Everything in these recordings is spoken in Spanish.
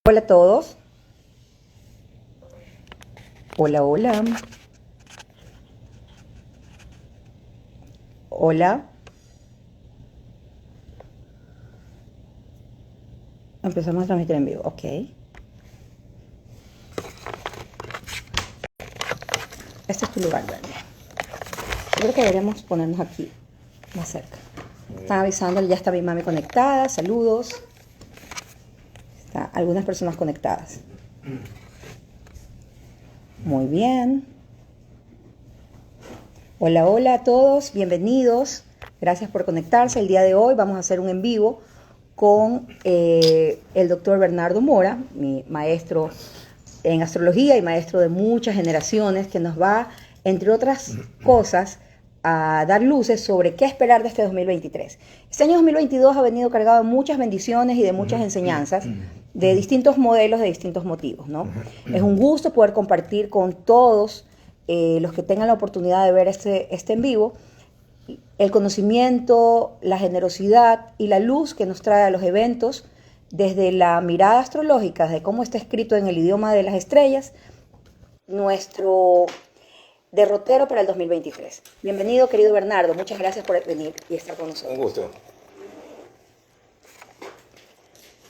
Hola a todos. Hola, hola. Hola. Empezamos a transmitir en vivo. Ok. Este es tu lugar, Bernie. Yo creo que deberíamos ponernos aquí, más cerca. Están avisando, ya está mi mami conectada. Saludos. Están algunas personas conectadas. Muy bien. Hola, hola a todos. Bienvenidos. Gracias por conectarse. El día de hoy vamos a hacer un en vivo con el doctor Bernardo Mora, mi maestro en astrología y maestro de muchas generaciones, que nos va, entre otras cosas, a dar luces sobre qué esperar de este 2023. Este año 2022 ha venido cargado de muchas bendiciones y de muchas enseñanzas de distintos modelos, de distintos motivos, ¿no? Es un gusto poder compartir con todos los que tengan la oportunidad de ver este en vivo el conocimiento, la generosidad y la luz que nos trae a los eventos desde la mirada astrológica, de cómo está escrito en el idioma de las estrellas, nuestro derrotero para el 2023. Bienvenido, querido Bernardo. Muchas gracias por venir y estar con nosotros. Un gusto.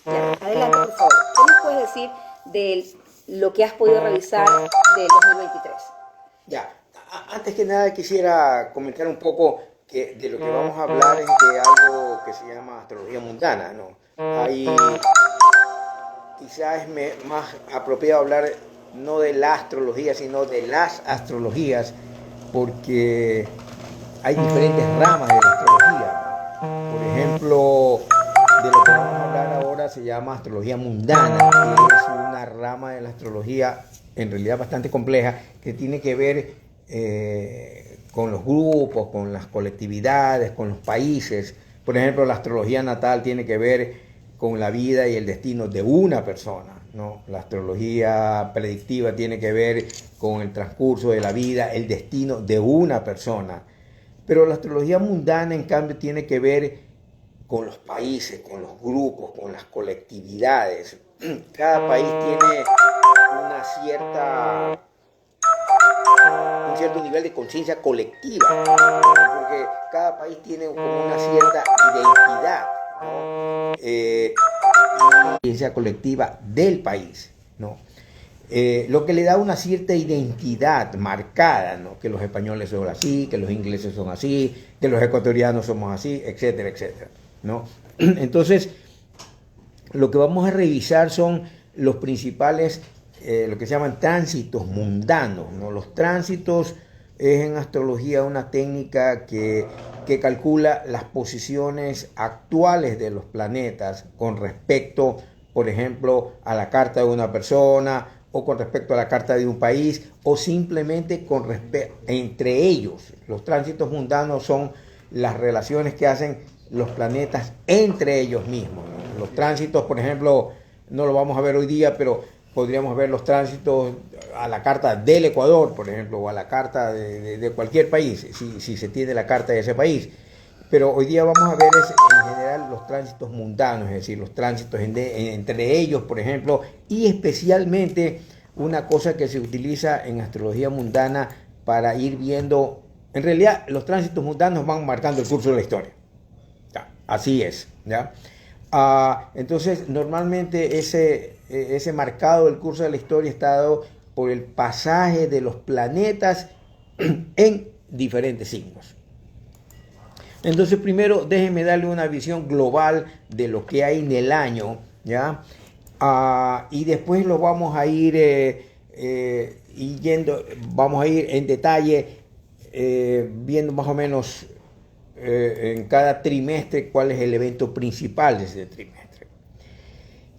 Ya, adelante, por favor. ¿Qué nos puedes decir de lo que has podido revisar del 2023? Ya, antes que nada quisiera comentar un poco que de lo que vamos a hablar es de algo que se llama astrología mundana, ¿no? Ahí quizás es más apropiado hablar no de la astrología, sino de las astrologías, porque hay diferentes ramas de la astrología, ¿no? Por ejemplo, de lo que vamos a hablar ahora se llama astrología mundana, que es una rama de la astrología en realidad bastante compleja, que tiene que ver con los grupos, con las colectividades, con los países. Por ejemplo, la astrología natal tiene que ver con la vida y el destino de una persona, ¿no? La astrología predictiva tiene que ver con el transcurso de la vida, el destino de una persona. Pero la astrología mundana, en cambio, tiene que ver con los países, con los grupos, con las colectividades. Cada país tiene un cierto nivel de conciencia colectiva, porque cada país tiene como una cierta identidad, ¿no? Conciencia colectiva del país, ¿no? Lo que le da una cierta identidad marcada, ¿no? Que los españoles son así, que los ingleses son así, que los ecuatorianos somos así, etcétera, etcétera, ¿no? Entonces, lo que vamos a revisar son los principales, lo que se llaman tránsitos mundanos, ¿no? Los tránsitos es en astrología una técnica que calcula las posiciones actuales de los planetas con respecto, por ejemplo, a la carta de una persona, o con respecto a la carta de un país, o simplemente con respecto entre ellos. Los tránsitos mundanos son las relaciones que hacen los planetas entre ellos mismos, ¿no? Los tránsitos, por ejemplo, no lo vamos a ver hoy día, pero podríamos ver los tránsitos a la carta del Ecuador, por ejemplo, o a la carta de cualquier país, si se tiene la carta de ese país. Pero hoy día vamos a ver en general los tránsitos mundanos, es decir, los tránsitos entre ellos, por ejemplo, y especialmente una cosa que se utiliza en astrología mundana para ir viendo, en realidad los tránsitos mundanos van marcando el curso de la historia. Ya, así es, ¿ya? Entonces, normalmente ese marcado del curso de la historia está dado por el pasaje de los planetas en diferentes signos. Entonces, primero déjenme darle una visión global de lo que hay en el año, ¿ya? Y después lo vamos a ir vamos a ir en detalle viendo más o menos en cada trimestre cuál es el evento principal de ese trimestre.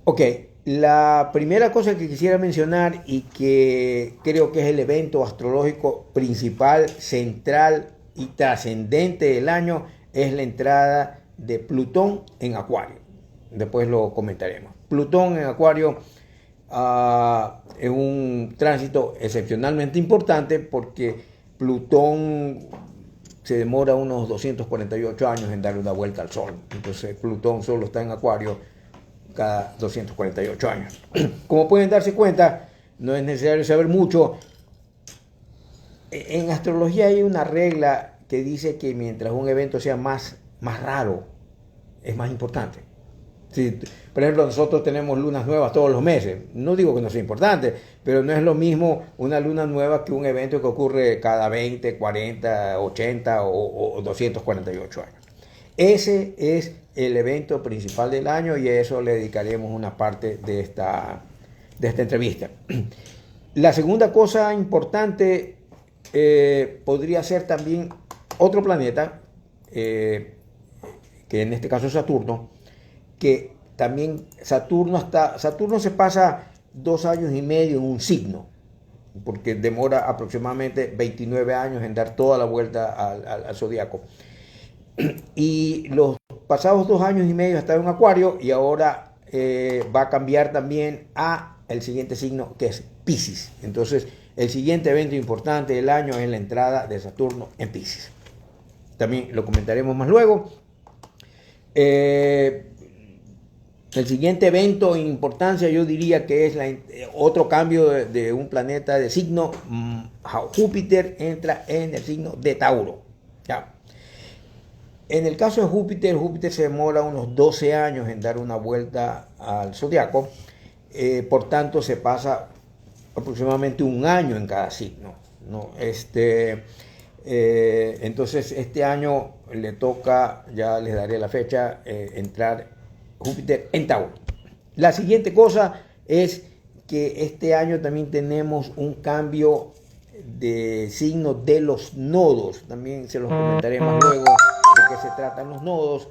Ok, la primera cosa que quisiera mencionar y que creo que es el evento astrológico principal, central y trascendente del año es la entrada de Plutón en Acuario. Después lo comentaremos. Plutón en Acuario es un tránsito excepcionalmente importante porque Plutón se demora unos 248 años en darle una vuelta al Sol. Entonces Plutón solo está en Acuario cada 248 años. Como pueden darse cuenta, no es necesario saber mucho. En astrología hay una regla que dice que mientras un evento sea más raro, es más importante. Si, por ejemplo, nosotros tenemos lunas nuevas todos los meses. No digo que no sea importante, pero no es lo mismo una luna nueva que un evento que ocurre cada 20, 40, 80 o 248 años. Ese es el evento principal del año y a eso le dedicaremos una parte de esta entrevista. La segunda cosa importante podría ser también otro planeta, que en este caso es Saturno, que también Saturno se pasa 2 años y medio en un signo, porque demora aproximadamente 29 años en dar toda la vuelta al zodiaco. Y los pasados 2 años y medio está en Acuario y ahora va a cambiar también a el siguiente signo, que es Piscis. Entonces, el siguiente evento importante del año es la entrada de Saturno en Piscis. También lo comentaremos más luego. El siguiente evento en importancia yo diría que es otro cambio de un planeta de signo. Júpiter entra en el signo de Tauro. ¿Ya? En el caso de Júpiter se demora unos 12 años en dar una vuelta al zodiaco. Por tanto, se pasa aproximadamente 1 año en cada signo, ¿no? Entonces, este año le toca, ya les daré la fecha, entrar Júpiter en Tauro. La siguiente cosa es que este año también tenemos un cambio de signo de los nodos. También se los comentaré más luego de qué se tratan los nodos.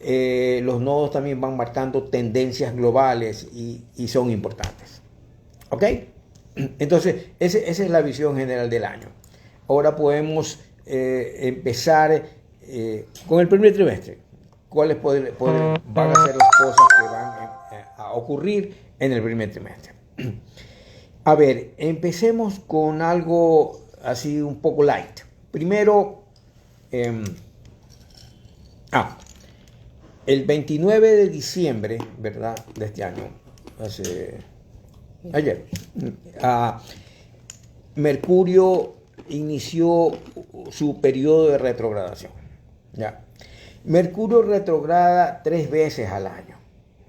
Los nodos también van marcando tendencias globales y son importantes. ¿Ok? Entonces, esa es la visión general del año. Ahora podemos empezar con el primer trimestre. ¿Cuáles van a ser las cosas que van a ocurrir en el primer trimestre? A ver, empecemos con algo así un poco light. Primero, el 29 de diciembre, ¿verdad?, de este año, ayer, Mercurio inició su periodo de retrogradación. ¿Ya? Mercurio retrograda 3 veces al año,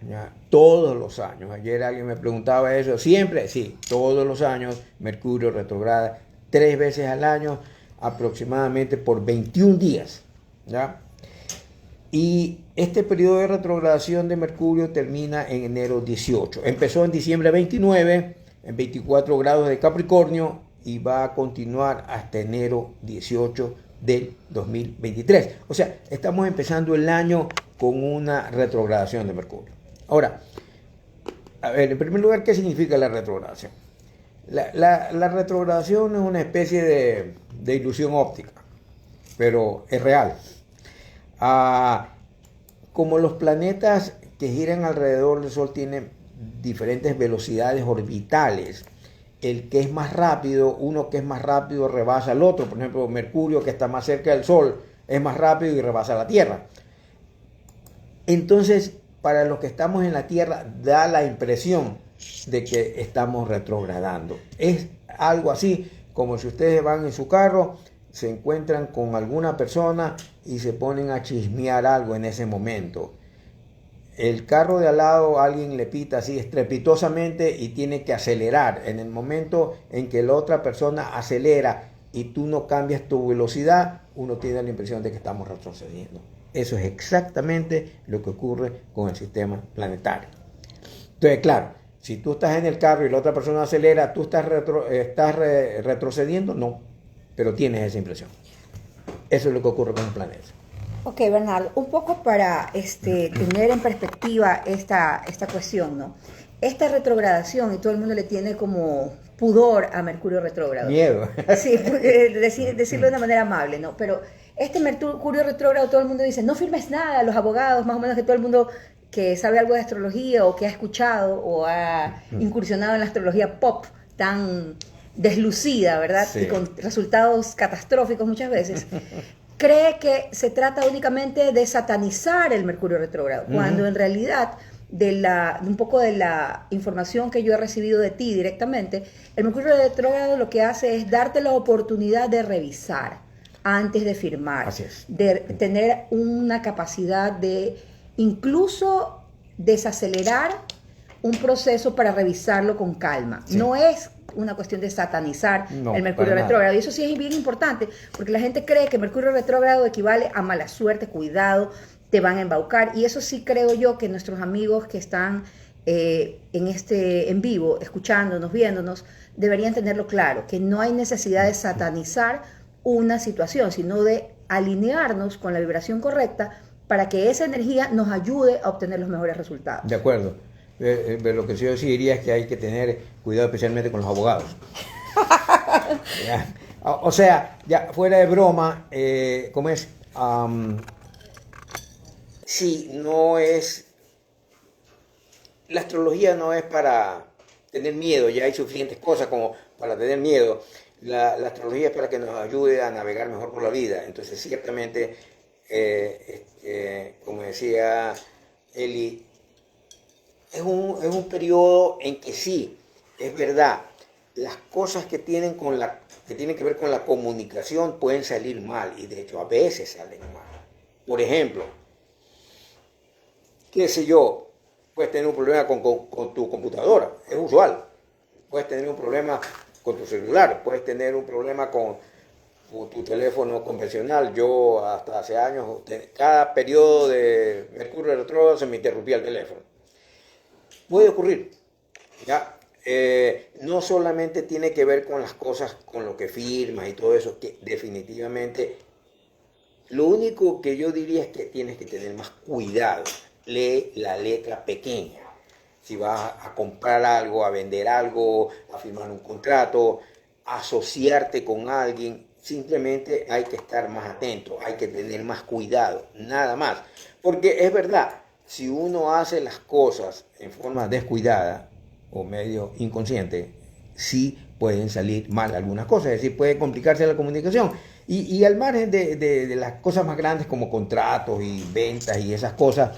¿ya? Todos los años. Ayer alguien me preguntaba eso. ¿Siempre? Sí, todos los años Mercurio retrograda 3 veces al año, aproximadamente por 21 días. ¿Ya? Y este periodo de retrogradación de Mercurio termina en enero 18. Empezó en diciembre 29, en 24 grados de Capricornio, y va a continuar hasta enero 18 del 2023. O sea, estamos empezando el año con una retrogradación de Mercurio. Ahora, a ver, en primer lugar, ¿qué significa la retrogradación? La retrogradación es una especie de ilusión óptica, pero es real. Como los planetas que giran alrededor del Sol tienen diferentes velocidades orbitales, el que es más rápido, uno que es más rápido rebasa al otro. Por ejemplo, Mercurio, que está más cerca del Sol, es más rápido y rebasa la Tierra. Entonces, para los que estamos en la Tierra, da la impresión de que estamos retrogradando. Es algo así como si ustedes van en su carro, se encuentran con alguna persona y se ponen a chismear algo en ese momento. El carro de al lado, alguien le pita así estrepitosamente y tiene que acelerar. En el momento en que la otra persona acelera y tú no cambias tu velocidad, uno tiene la impresión de que estamos retrocediendo. Eso es exactamente lo que ocurre con el sistema planetario. Entonces, claro, si tú estás en el carro y la otra persona acelera, ¿tú estás retrocediendo? No, pero tienes esa impresión. Eso es lo que ocurre con el planeta. Ok, Bernardo, un poco para tener en perspectiva esta cuestión, ¿no? Esta retrogradación, y todo el mundo le tiene como pudor a Mercurio retrógrado. Miedo. Sí, decirlo de una manera amable, ¿no? Pero este Mercurio retrógrado, todo el mundo dice, no firmes nada, los abogados, más o menos, que todo el mundo que sabe algo de astrología o que ha escuchado o ha incursionado en la astrología pop tan deslucida, ¿verdad? Sí. Y con resultados catastróficos muchas veces, cree que se trata únicamente de satanizar el Mercurio retrógrado, cuando en realidad de un poco de la información que yo he recibido de ti directamente, el Mercurio retrógrado lo que hace es darte la oportunidad de revisar antes de firmar, Así es. de tener una capacidad de incluso desacelerar un proceso para revisarlo con calma. Sí. No es una cuestión de satanizar el Mercurio para retrógrado. nada. Y eso sí es bien importante, porque la gente cree que Mercurio retrógrado equivale a mala suerte, cuidado, te van a embaucar. Y eso sí creo yo que nuestros amigos que están en vivo, escuchándonos, viéndonos, deberían tenerlo claro, que no hay necesidad de satanizar una situación, sino de alinearnos con la vibración correcta para que esa energía nos ayude a obtener los mejores resultados. De acuerdo. Lo que yo sí diría es que hay que tener cuidado especialmente con los abogados. Ya. O sea, ya fuera de broma, ¿cómo es? Sí, no es... La astrología no es para tener miedo, ya hay suficientes cosas como para tener miedo. La astrología es para que nos ayude a navegar mejor por la vida. Entonces, ciertamente, como decía Eli, es un periodo en que sí, es verdad, las cosas que tienen que ver con la comunicación pueden salir mal, y de hecho a veces salen mal. Por ejemplo, qué sé yo, puedes tener un problema con tu computadora, es usual. Puedes tener un problema con tu celular, puedes tener un problema con tu teléfono convencional. Yo hasta hace años, cada periodo de Mercurio retrógrado se me interrumpía el teléfono. Puede ocurrir, ¿ya? No solamente tiene que ver con las cosas, con lo que firmas y todo eso, que definitivamente lo único que yo diría es que tienes que tener más cuidado. Lee la letra pequeña. Si vas a comprar algo, a vender algo, a firmar un contrato, a asociarte con alguien, simplemente hay que estar más atento, hay que tener más cuidado, nada más. Porque es verdad, si uno hace las cosas en forma descuidada o medio inconsciente, sí pueden salir mal algunas cosas, es decir, puede complicarse la comunicación. Y al margen de las cosas más grandes como contratos y ventas y esas cosas,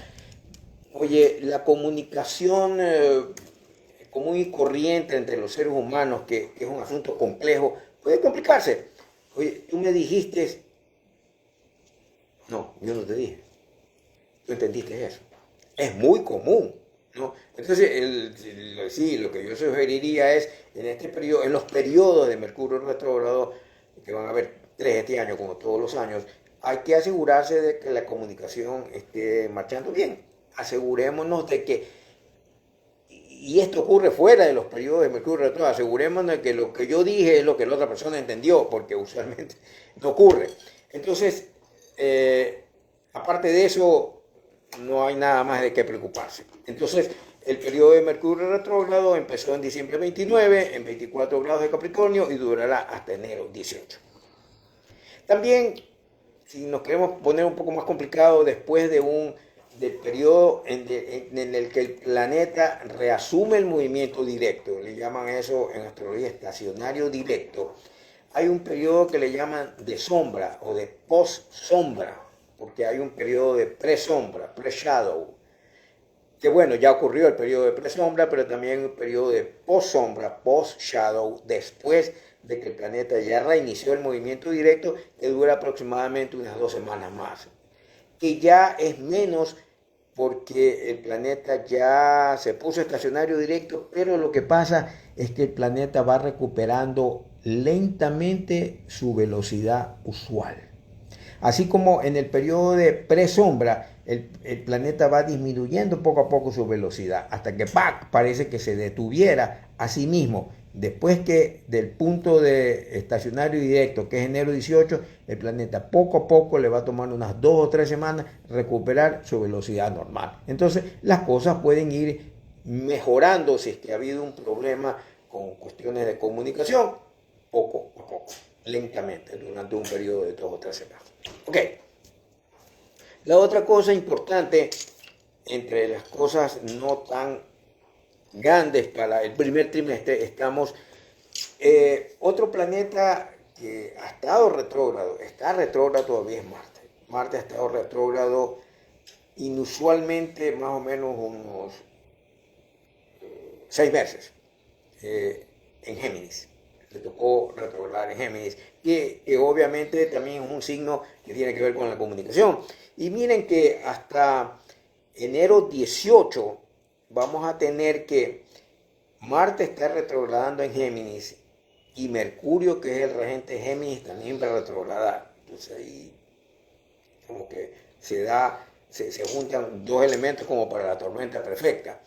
oye, la comunicación común y corriente entre los seres humanos, que es un asunto complejo, puede complicarse. Oye, tú me dijiste, no, yo no te dije, tú entendiste eso. Es muy común, ¿no? Entonces, sí, lo que yo sugeriría es, en este periodo, en los periodos de Mercurio retrógrado, que van a haber 3 este año, como todos los años, hay que asegurarse de que la comunicación esté marchando bien. Asegurémonos de que, y esto ocurre fuera de los periodos de Mercurio retrógrado, asegurémonos de que lo que yo dije es lo que la otra persona entendió, porque usualmente no ocurre. Entonces, aparte de eso, no hay nada más de qué preocuparse. Entonces, el periodo de Mercurio retrógrado empezó en diciembre 29, en 24 grados de Capricornio, y durará hasta enero 18. También, si nos queremos poner un poco más complicado, después del periodo en el que el planeta reasume el movimiento directo, le llaman eso en astrología estacionario directo, hay un periodo que le llaman de sombra o de post-sombra, porque hay un periodo de pre-sombra, pre-shadow, que bueno, ya ocurrió el periodo de pre-sombra, pero también un periodo de post-sombra, post-shadow, después de que el planeta ya reinició el movimiento directo, que dura aproximadamente unas 2 semanas más, que ya es menos porque el planeta ya se puso estacionario directo, pero lo que pasa es que el planeta va recuperando lentamente su velocidad usual. Así como en el periodo de presombra, el planeta va disminuyendo poco a poco su velocidad, hasta que ¡pac! Parece que se detuviera a sí mismo. Después que del punto de estacionario directo, que es enero 18, el planeta poco a poco le va a tomar unas 2 o 3 semanas recuperar su velocidad normal. Entonces las cosas pueden ir mejorando si es que ha habido un problema con cuestiones de comunicación, poco a poco, lentamente, durante un periodo de 2 o 3 semanas. Ok. La otra cosa importante, entre las cosas no tan grandes para el primer trimestre, estamos otro planeta que ha estado retrógrado, está retrógrado todavía, es Marte. Marte ha estado retrógrado inusualmente más o menos unos 6 meses en Géminis. Le tocó retrogradar en Géminis, que obviamente también es un signo que tiene que ver con la comunicación. Y miren que hasta enero 18 vamos a tener que Marte está retrogradando en Géminis y Mercurio, que es el regente de Géminis, también va a retrogradar. Entonces ahí como que se juntan dos elementos como para la tormenta perfecta.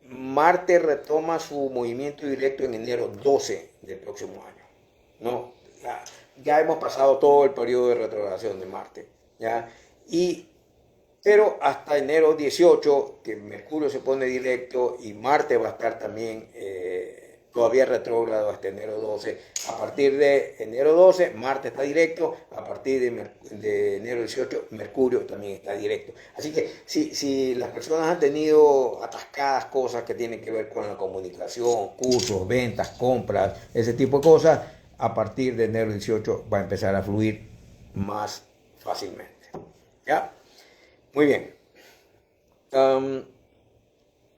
Marte retoma su movimiento directo en enero 12 del próximo año. ¿No? Ya hemos pasado todo el periodo de retrogradación de Marte. ¿Ya? Pero hasta enero 18, que Mercurio se pone directo y Marte va a estar también todavía retrógrado hasta enero 12. A partir de enero 12, Marte está directo. A partir de enero 18, Mercurio también está directo. Así que si las personas han tenido atascadas cosas que tienen que ver con la comunicación, cursos, ventas, compras, ese tipo de cosas, a partir de enero 18 va a empezar a fluir más fácilmente. ¿Ya? Muy bien.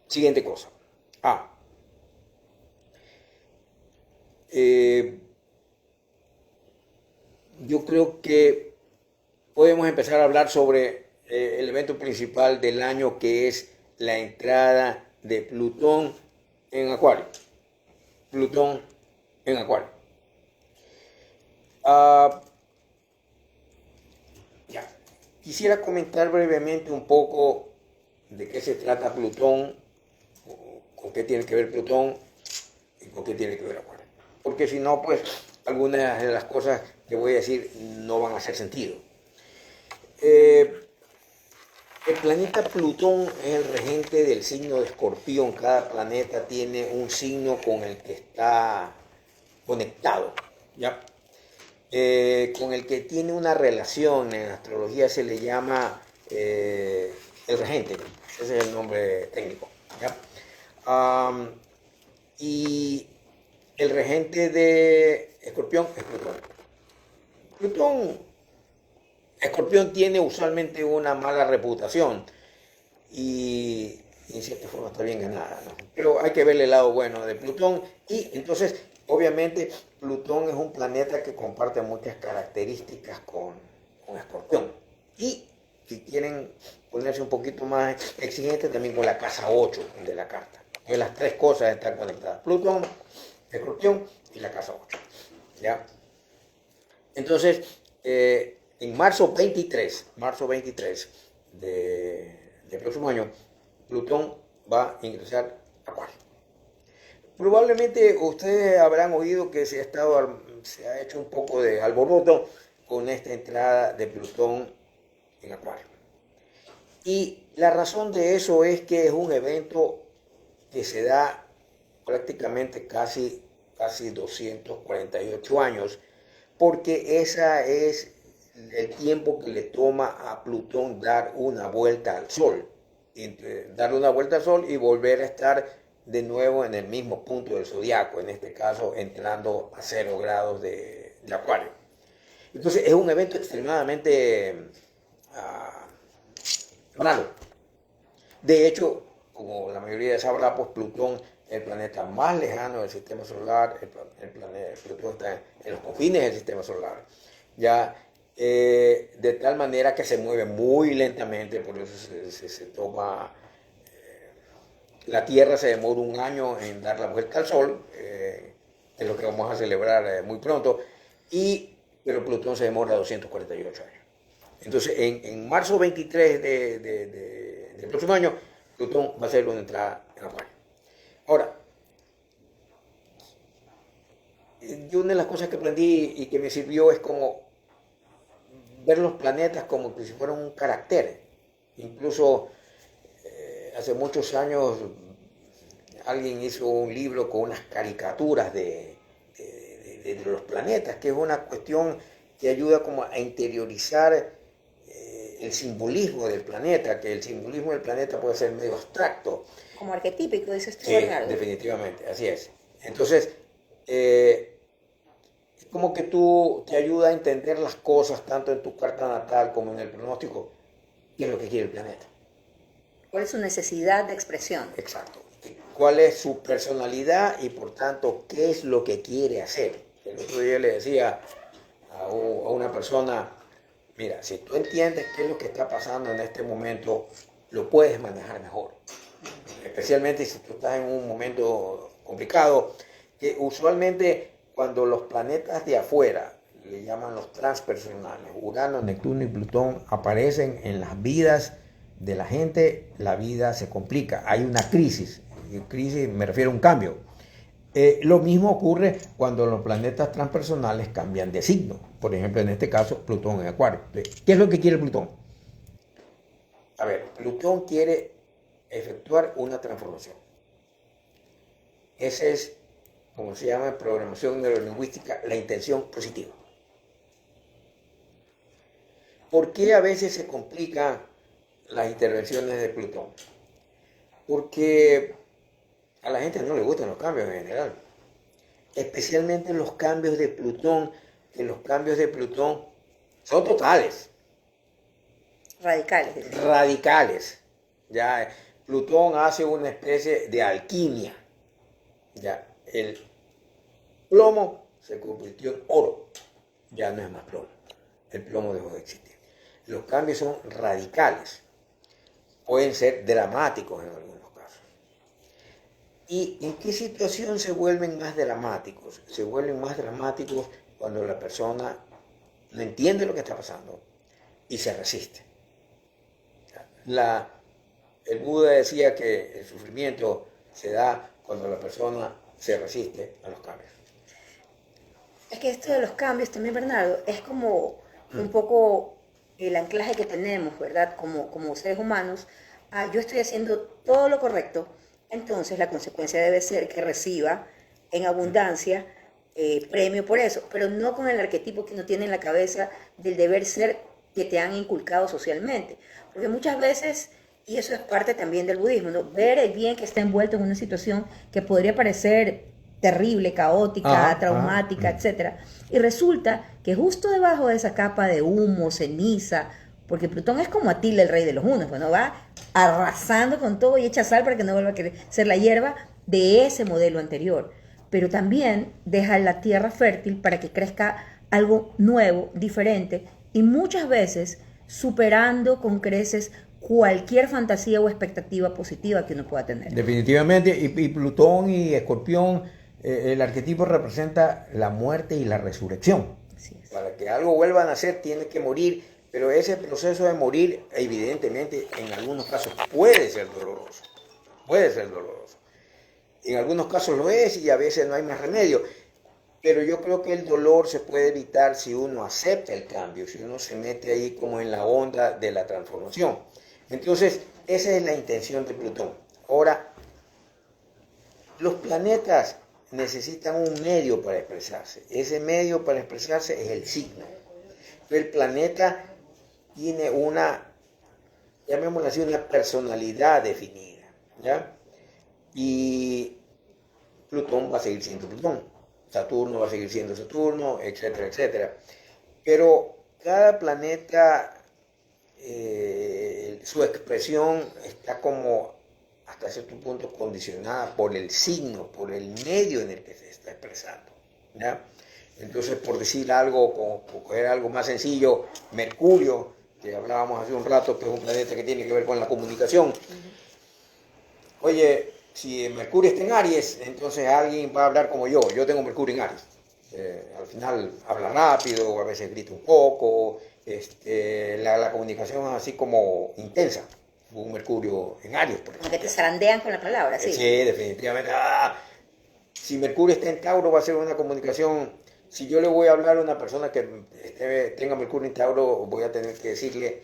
Siguiente cosa. Yo creo que podemos empezar a hablar sobre el evento principal del año, que es la entrada de Plutón en Acuario. Plutón en Acuario. Quisiera comentar brevemente un poco de qué se trata Plutón, con qué tiene que ver Plutón y con qué tiene que ver Acuario. Porque si no, pues algunas de las cosas que voy a decir no van a hacer sentido. El planeta Plutón es el regente del signo de Escorpión. Cada planeta tiene un signo con el que está conectado, ¿ya? Con el que tiene una relación. En astrología se le llama el regente. Ese es el nombre técnico, ¿ya? Y el regente de Escorpión es Plutón. Escorpión tiene usualmente una mala reputación y en cierta forma está bien ganada, ¿no? Pero hay que verle el lado bueno de Plutón. Y entonces, obviamente, Plutón es un planeta que comparte muchas características con Escorpión. Y si quieren ponerse un poquito más exigentes, también con la casa 8 de la carta. Entonces, las tres cosas están conectadas: Plutón, Escorpión y la casa 8. ¿Ya? Entonces, en marzo 23 del próximo año, Plutón va a ingresar a Acuario. Probablemente ustedes habrán oído que se ha hecho un poco de alboroto con esta entrada de Plutón en Acuario. Y la razón de eso es que es un evento que se da prácticamente casi 248 años, porque ese es el tiempo que le toma a Plutón dar una vuelta al Sol. Dar una vuelta al Sol y volver a estar de nuevo en el mismo punto del zodiaco, en este caso entrando a 0 grados de Acuario. Entonces es un evento extremadamente raro. De hecho, como la mayoría sabrá, pues Plutón es el planeta más lejano del sistema solar. Plutón está en los confines del sistema solar. Ya, de tal manera que se mueve muy lentamente, por eso se toma. La Tierra se demora un año en dar la vuelta al Sol, es lo que vamos a celebrar muy pronto, pero Plutón se demora 248 años. Entonces, en marzo 23 del próximo año, Plutón va a hacer una entrada en Acuario. Ahora, yo una de las cosas que aprendí y que me sirvió es como ver los planetas como que si fueran un carácter. Incluso hace muchos años alguien hizo un libro con unas caricaturas de los planetas, que es una cuestión que ayuda como a interiorizar el simbolismo del planeta, que el simbolismo del planeta puede ser medio abstracto. Como arquetípico, dices tú, Sí, Bernardo. definitivamente, así es. Entonces, es como que tú te ayuda a entender las cosas tanto en tu carta natal como en el pronóstico qué es lo que quiere el planeta. ¿Cuál es su necesidad de expresión? Exacto. ¿Cuál es su personalidad y por tanto qué es lo que quiere hacer? El otro día le decía a una persona, mira, si tú entiendes qué es lo que está pasando en este momento, lo puedes manejar mejor. Especialmente si tú estás en un momento complicado, que usualmente cuando los planetas de afuera, le llaman los transpersonales, Urano, Neptuno y Plutón, aparecen en las vidas de la gente, la vida se complica, hay una crisis. Y crisis me refiero a un cambio. Lo mismo ocurre cuando los planetas transpersonales cambian de signo. Por ejemplo, en este caso, Plutón en Acuario. ¿Qué es lo que quiere Plutón? A ver, Plutón quiere efectuar una transformación. Esa es, como se llama en programación neurolingüística, la intención positiva. ¿Por qué a veces se complican las intervenciones de Plutón? Porque a la gente no le gustan los cambios en general. Especialmente los cambios de Plutón, que los cambios de Plutón son totales. Radicales. Radicales. Ya, Plutón hace una especie de alquimia. Ya, el plomo se convirtió en oro. Ya no es más plomo. El plomo dejó de existir. Los cambios son radicales. Pueden ser dramáticos en algunos casos. ¿Y en qué situación se vuelven más dramáticos? Se vuelven más dramáticos cuando la persona no entiende lo que está pasando y se resiste. El Buda decía que el sufrimiento se da cuando la persona se resiste a los cambios. Es que esto de los cambios también, Bernardo, es como un poco el anclaje que tenemos, ¿verdad? Como seres humanos. Yo estoy haciendo todo lo correcto, entonces la consecuencia debe ser que reciba en abundancia premio por eso, pero no con el arquetipo que uno tiene en la cabeza del deber ser que te han inculcado socialmente. Porque muchas veces, y eso es parte también del budismo, ¿no? Ver el bien que está envuelto en una situación que podría parecer terrible, caótica, traumática, etcétera. Y resulta que justo debajo de esa capa de humo, ceniza, porque Plutón es como Atila, el rey de los hunos, bueno, va arrasando con todo y echa sal para que no vuelva a querer ser la hierba de ese modelo anterior. Pero también deja la tierra fértil para que crezca algo nuevo, diferente, y muchas veces superando con creces cualquier fantasía o expectativa positiva que uno pueda tener. Definitivamente, y Plutón y Escorpión, el arquetipo representa la muerte y la resurrección. Para que algo vuelva a nacer tiene que morir, pero ese proceso de morir evidentemente en algunos casos puede ser doloroso. Puede ser doloroso. En algunos casos lo es y a veces no hay más remedio. Pero yo creo que el dolor se puede evitar si uno acepta el cambio, si uno se mete ahí como en la onda de la transformación. Entonces, esa es la intención de Plutón. Ahora, los planetas necesitan un medio para expresarse. Ese medio para expresarse es el signo. El planeta tiene una, llamémoslo así, una personalidad definida, ¿ya? Y Plutón va a seguir siendo Plutón, Saturno va a seguir siendo Saturno, etcétera, etcétera. Pero cada planeta, su expresión está como hasta cierto punto condicionada por el signo, por el medio en el que se está expresando, ¿ya? Entonces, por decir algo, coger algo más sencillo, Mercurio, que hablábamos hace un rato, que es un planeta que tiene que ver con la comunicación. Oye, si Mercurio está en Aries, entonces alguien va a hablar como yo. Yo tengo Mercurio en Aries. Al final habla rápido, a veces grita un poco. La comunicación es así como intensa. Un Mercurio en Aries, por ejemplo. Como que te zarandean con la palabra, sí. Sí, definitivamente. Si Mercurio está en Tauro, va a ser una comunicación. Si yo le voy a hablar a una persona que tenga Mercurio en Tauro, voy a tener que decirle,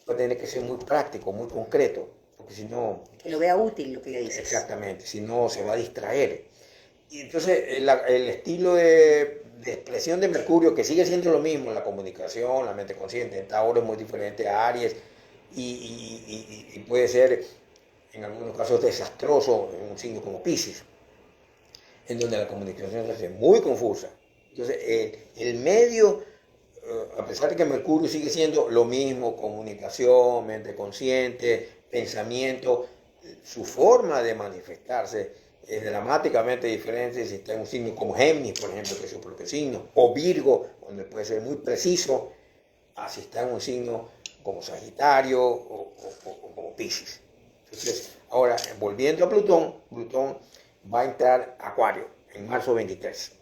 va a tener que ser muy práctico, muy concreto, porque si no... Que lo vea útil lo que le dices. Exactamente, si no se va a distraer. Y entonces el estilo de expresión de Mercurio, que sigue siendo lo mismo, la comunicación, la mente consciente, en Tauro es muy diferente a Aries, y puede ser en algunos casos desastroso en un signo como Piscis, en donde la comunicación se hace muy confusa. Entonces, el medio a pesar de que Mercurio sigue siendo lo mismo, comunicación, mente consciente, pensamiento, su forma de manifestarse es dramáticamente diferente si está en un signo como Géminis, por ejemplo, que es su propio signo, o Virgo, donde puede ser muy preciso, a si está en un signo como Sagitario o como Piscis. Entonces, ahora, volviendo a Plutón, Plutón va a entrar a Acuario en marzo 23.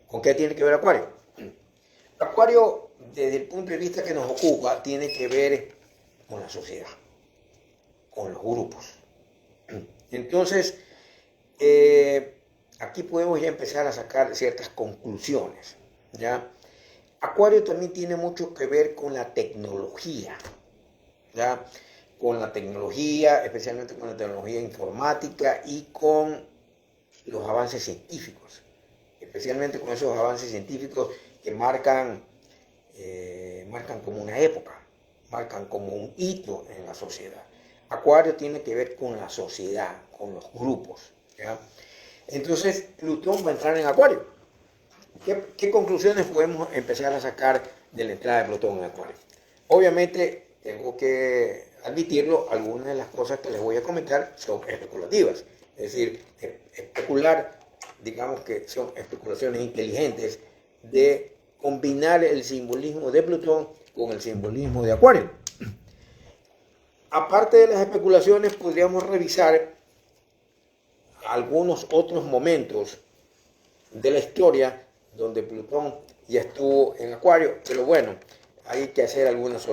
¿Con qué tiene que ver Acuario? Acuario, desde el punto de vista que nos ocupa, tiene que ver con la sociedad, con los grupos. Entonces, aquí podemos ya empezar a sacar ciertas conclusiones, ¿ya? Acuario también tiene mucho que ver con la tecnología, ¿ya? Con la tecnología, especialmente con la tecnología informática y con los avances científicos, especialmente con esos avances científicos que marcan como una época, marcan como un hito en la sociedad. Acuario tiene que ver con la sociedad, con los grupos, ¿ya? Entonces, Plutón va a entrar en Acuario. ¿Qué conclusiones podemos empezar a sacar de la entrada de Plutón en Acuario? Obviamente, tengo que admitirlo, algunas de las cosas que les voy a comentar son especulativas. Es decir, especular, digamos que son especulaciones inteligentes de combinar el simbolismo de Plutón con el simbolismo de Acuario. Aparte de las especulaciones, podríamos revisar algunos otros momentos de la historia donde Plutón ya estuvo en Acuario, pero bueno, hay que hacer algunas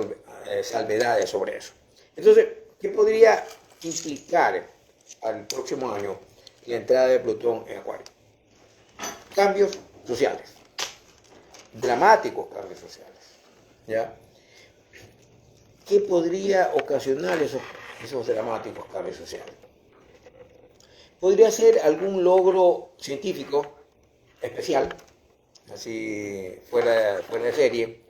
salvedades sobre eso. Entonces, ¿qué podría implicar al próximo año la entrada de Plutón en Acuario? Cambios sociales, dramáticos cambios sociales, ¿ya? ¿Qué podría ocasionar esos dramáticos cambios sociales? Podría ser algún logro científico especial, así fuera de serie.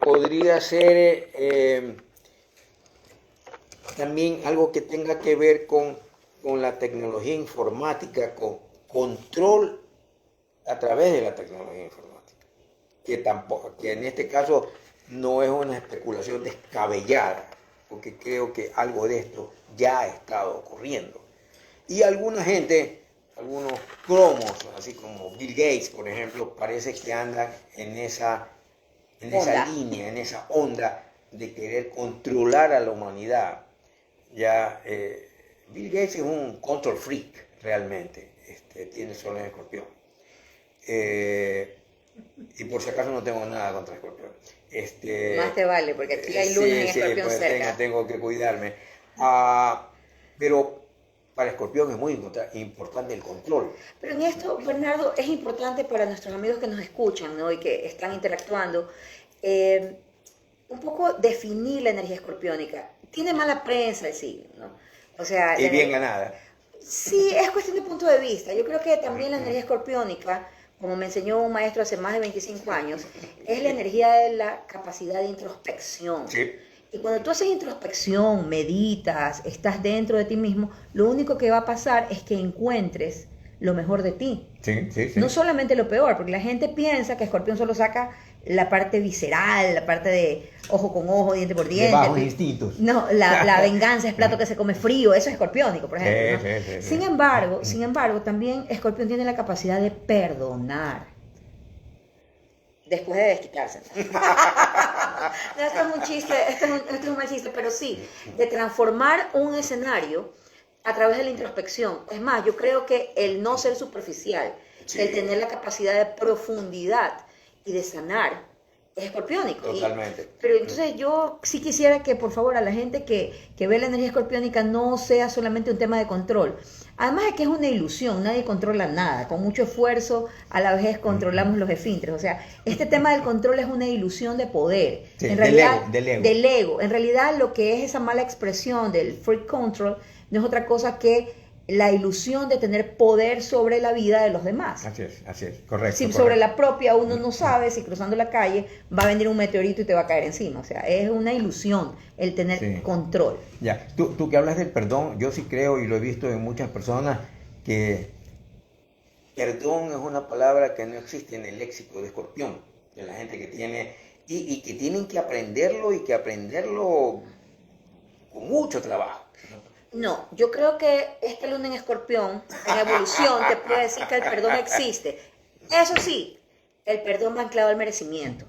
Podría ser también algo que tenga que ver con la tecnología informática, con control a través de la tecnología informática, que en este caso no es una especulación descabellada, porque creo que algo de esto ya ha estado ocurriendo. Y alguna gente, algunos cromos, así como Bill Gates, por ejemplo, parece que andan en esa línea, en esa onda de querer controlar a la humanidad. Ya, Bill Gates es un control freak, realmente. Tiene Sol en Escorpión. Y por si acaso no tengo nada contra Escorpión. Más te vale, porque aquí hay luna en Escorpión pues cerca. tengo que cuidarme. Pero para Escorpión es muy importante el control. Pero en esto, Bernardo, es importante para nuestros amigos que nos escuchan, ¿no? Y que están interactuando, un poco definir la energía escorpiónica. Tiene mala prensa el signo, ¿no? O sea, Y bien ganada. Sí, es cuestión de punto de vista. Yo creo que también la energía escorpiónica, como me enseñó un maestro hace más de 25 años, es la energía de la capacidad de introspección. Sí. Y cuando tú haces introspección, meditas, estás dentro de ti mismo, lo único que va a pasar es que encuentres lo mejor de ti. Sí. No solamente lo peor, porque la gente piensa que Escorpión solo saca la parte visceral, la parte de ojo con ojo, diente por diente. De bajos instintos. No, la venganza es plato que se come frío, eso es escorpiónico, por ejemplo. ¿No? Sí. Sin embargo, también Escorpión tiene la capacidad de perdonar. Después de desquitarse. No, esto es un chiste, esto es un mal chiste, pero sí, de transformar un escenario a través de la introspección. Es más, yo creo que el no ser superficial, el tener la capacidad de profundidad y de sanar, es escorpiónico. Totalmente. Pero entonces yo sí quisiera que, por favor, a la gente que ve la energía escorpiónica no sea solamente un tema de control. Además de que es una ilusión, nadie controla nada. Con mucho esfuerzo, a la vez controlamos los esfínteres. O sea, este tema del control es una ilusión de poder. Sí, en realidad, del ego. Del ego. En realidad, lo que es esa mala expresión del free control no es otra cosa que la ilusión de tener poder sobre la vida de los demás. Así es, correcto. Si correcto. sobre la propia uno no sabe si cruzando la calle va a venir un meteorito y te va a caer encima. O sea, es una ilusión el tener control. Ya, tú que hablas del perdón, yo sí creo y lo he visto en muchas personas que perdón es una palabra que no existe en el léxico de Escorpión. de la gente que tiene, y que tienen que aprenderlo y que aprenderlo con mucho trabajo. No, yo creo que esta luna en Escorpión, en evolución, te puede decir que el perdón existe. Eso sí, el perdón va anclado al merecimiento.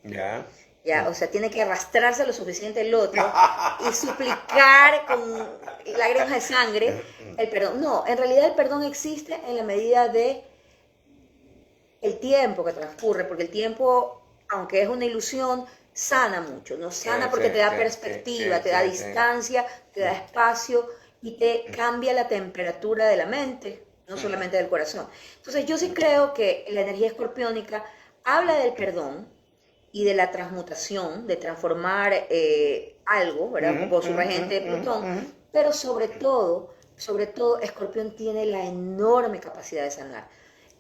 Ya. Ya, o sea, tiene que arrastrarse lo suficiente el otro y suplicar con lágrimas de sangre el perdón. No, en realidad el perdón existe en la medida de el tiempo que transcurre, porque el tiempo, aunque es una ilusión, sana mucho, ¿no? Sana porque te da perspectiva, te da distancia, te da espacio y te cambia la temperatura de la mente, no solamente del corazón. Entonces yo sí creo que la energía escorpiónica habla del perdón y de la transmutación, de transformar algo, ¿verdad? Por su regente Plutón, pero sobre todo, Escorpión tiene la enorme capacidad de sanar.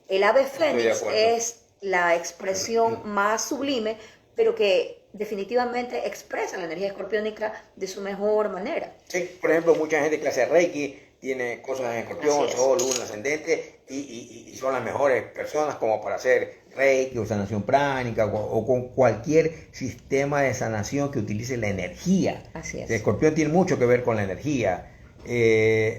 El ave fénix es la expresión más sublime, pero que definitivamente expresa la energía escorpiónica de su mejor manera. Sí, por ejemplo, mucha gente que hace Reiki tiene cosas en escorpión, sol, luna, ascendente, y son las mejores personas como para hacer Reiki o sanación pránica o con cualquier sistema de sanación que utilice la energía. Así es. El escorpión tiene mucho que ver con la energía.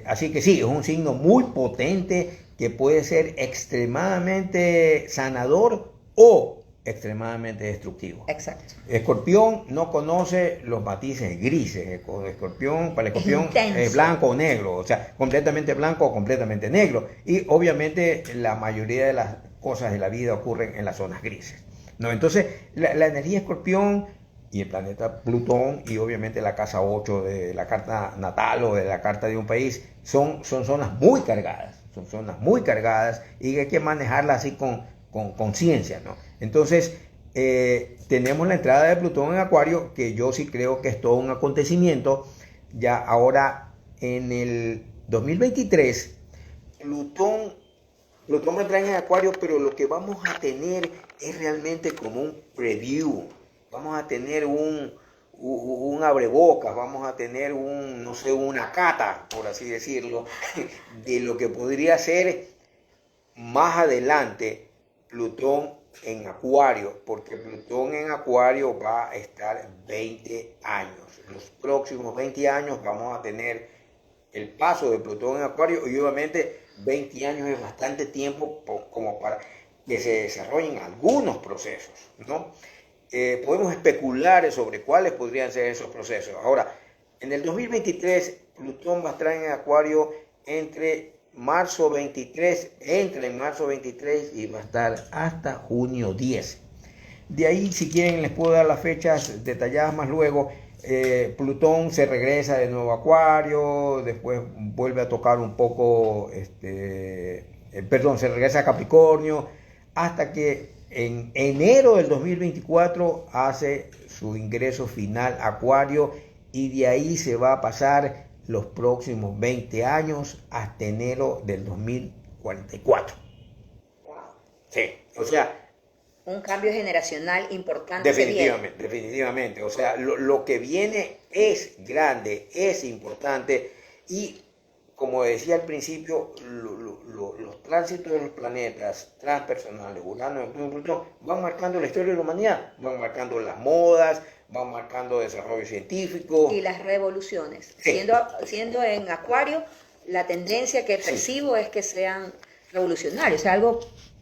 Así que sí, es un signo muy potente que puede ser extremadamente sanador o extremadamente destructivo. Exacto. Escorpión no conoce los matices grises. Escorpión, para el escorpión es blanco o negro, o sea, completamente blanco o completamente negro. Y obviamente la mayoría de las cosas de la vida ocurren en las zonas grises, ¿no? Entonces, la energía escorpión y el planeta Plutón y obviamente la casa 8 de la carta natal o de la carta de un país son zonas muy cargadas. Son zonas muy cargadas y hay que manejarlas así con conciencia, ¿no? Entonces, tenemos la entrada de Plutón en Acuario, que yo sí creo que es todo un acontecimiento. Ya ahora, en el 2023, Plutón va a entrar en Acuario, pero lo que vamos a tener es realmente como un preview. Vamos a tener un abrebocas, vamos a tener no sé, una cata, por así decirlo, de lo que podría ser más adelante Plutón en Acuario, porque Plutón en Acuario va a estar 20 años. Los próximos 20 años vamos a tener el paso de Plutón en Acuario y obviamente 20 años es bastante tiempo como para que se desarrollen algunos procesos, ¿no? Podemos especular sobre cuáles podrían ser esos procesos. Ahora, en el 2023, Plutón va a estar en Acuario entre marzo 23 y va a estar hasta junio 10. De ahí, si quieren, les puedo dar las fechas detalladas más luego. Plutón se regresa de nuevo a Acuario, después vuelve a tocar un poco, se regresa a Capricornio, hasta que en enero del 2024 hace su ingreso final a Acuario y de ahí se va a pasar los próximos 20 años hasta enero del 2044. Wow. Sí, o sea, un cambio generacional importante. Definitivamente. O sea, lo que viene es grande, es importante y como decía al principio, los tránsitos de los planetas transpersonales, Urano, Neptuno, Plutón, van marcando la historia de la humanidad, van marcando las modas, van marcando desarrollo científico. Y las revoluciones. Sí. Siendo en Acuario, la tendencia que percibo es que sean revolucionarios, o sea, algo,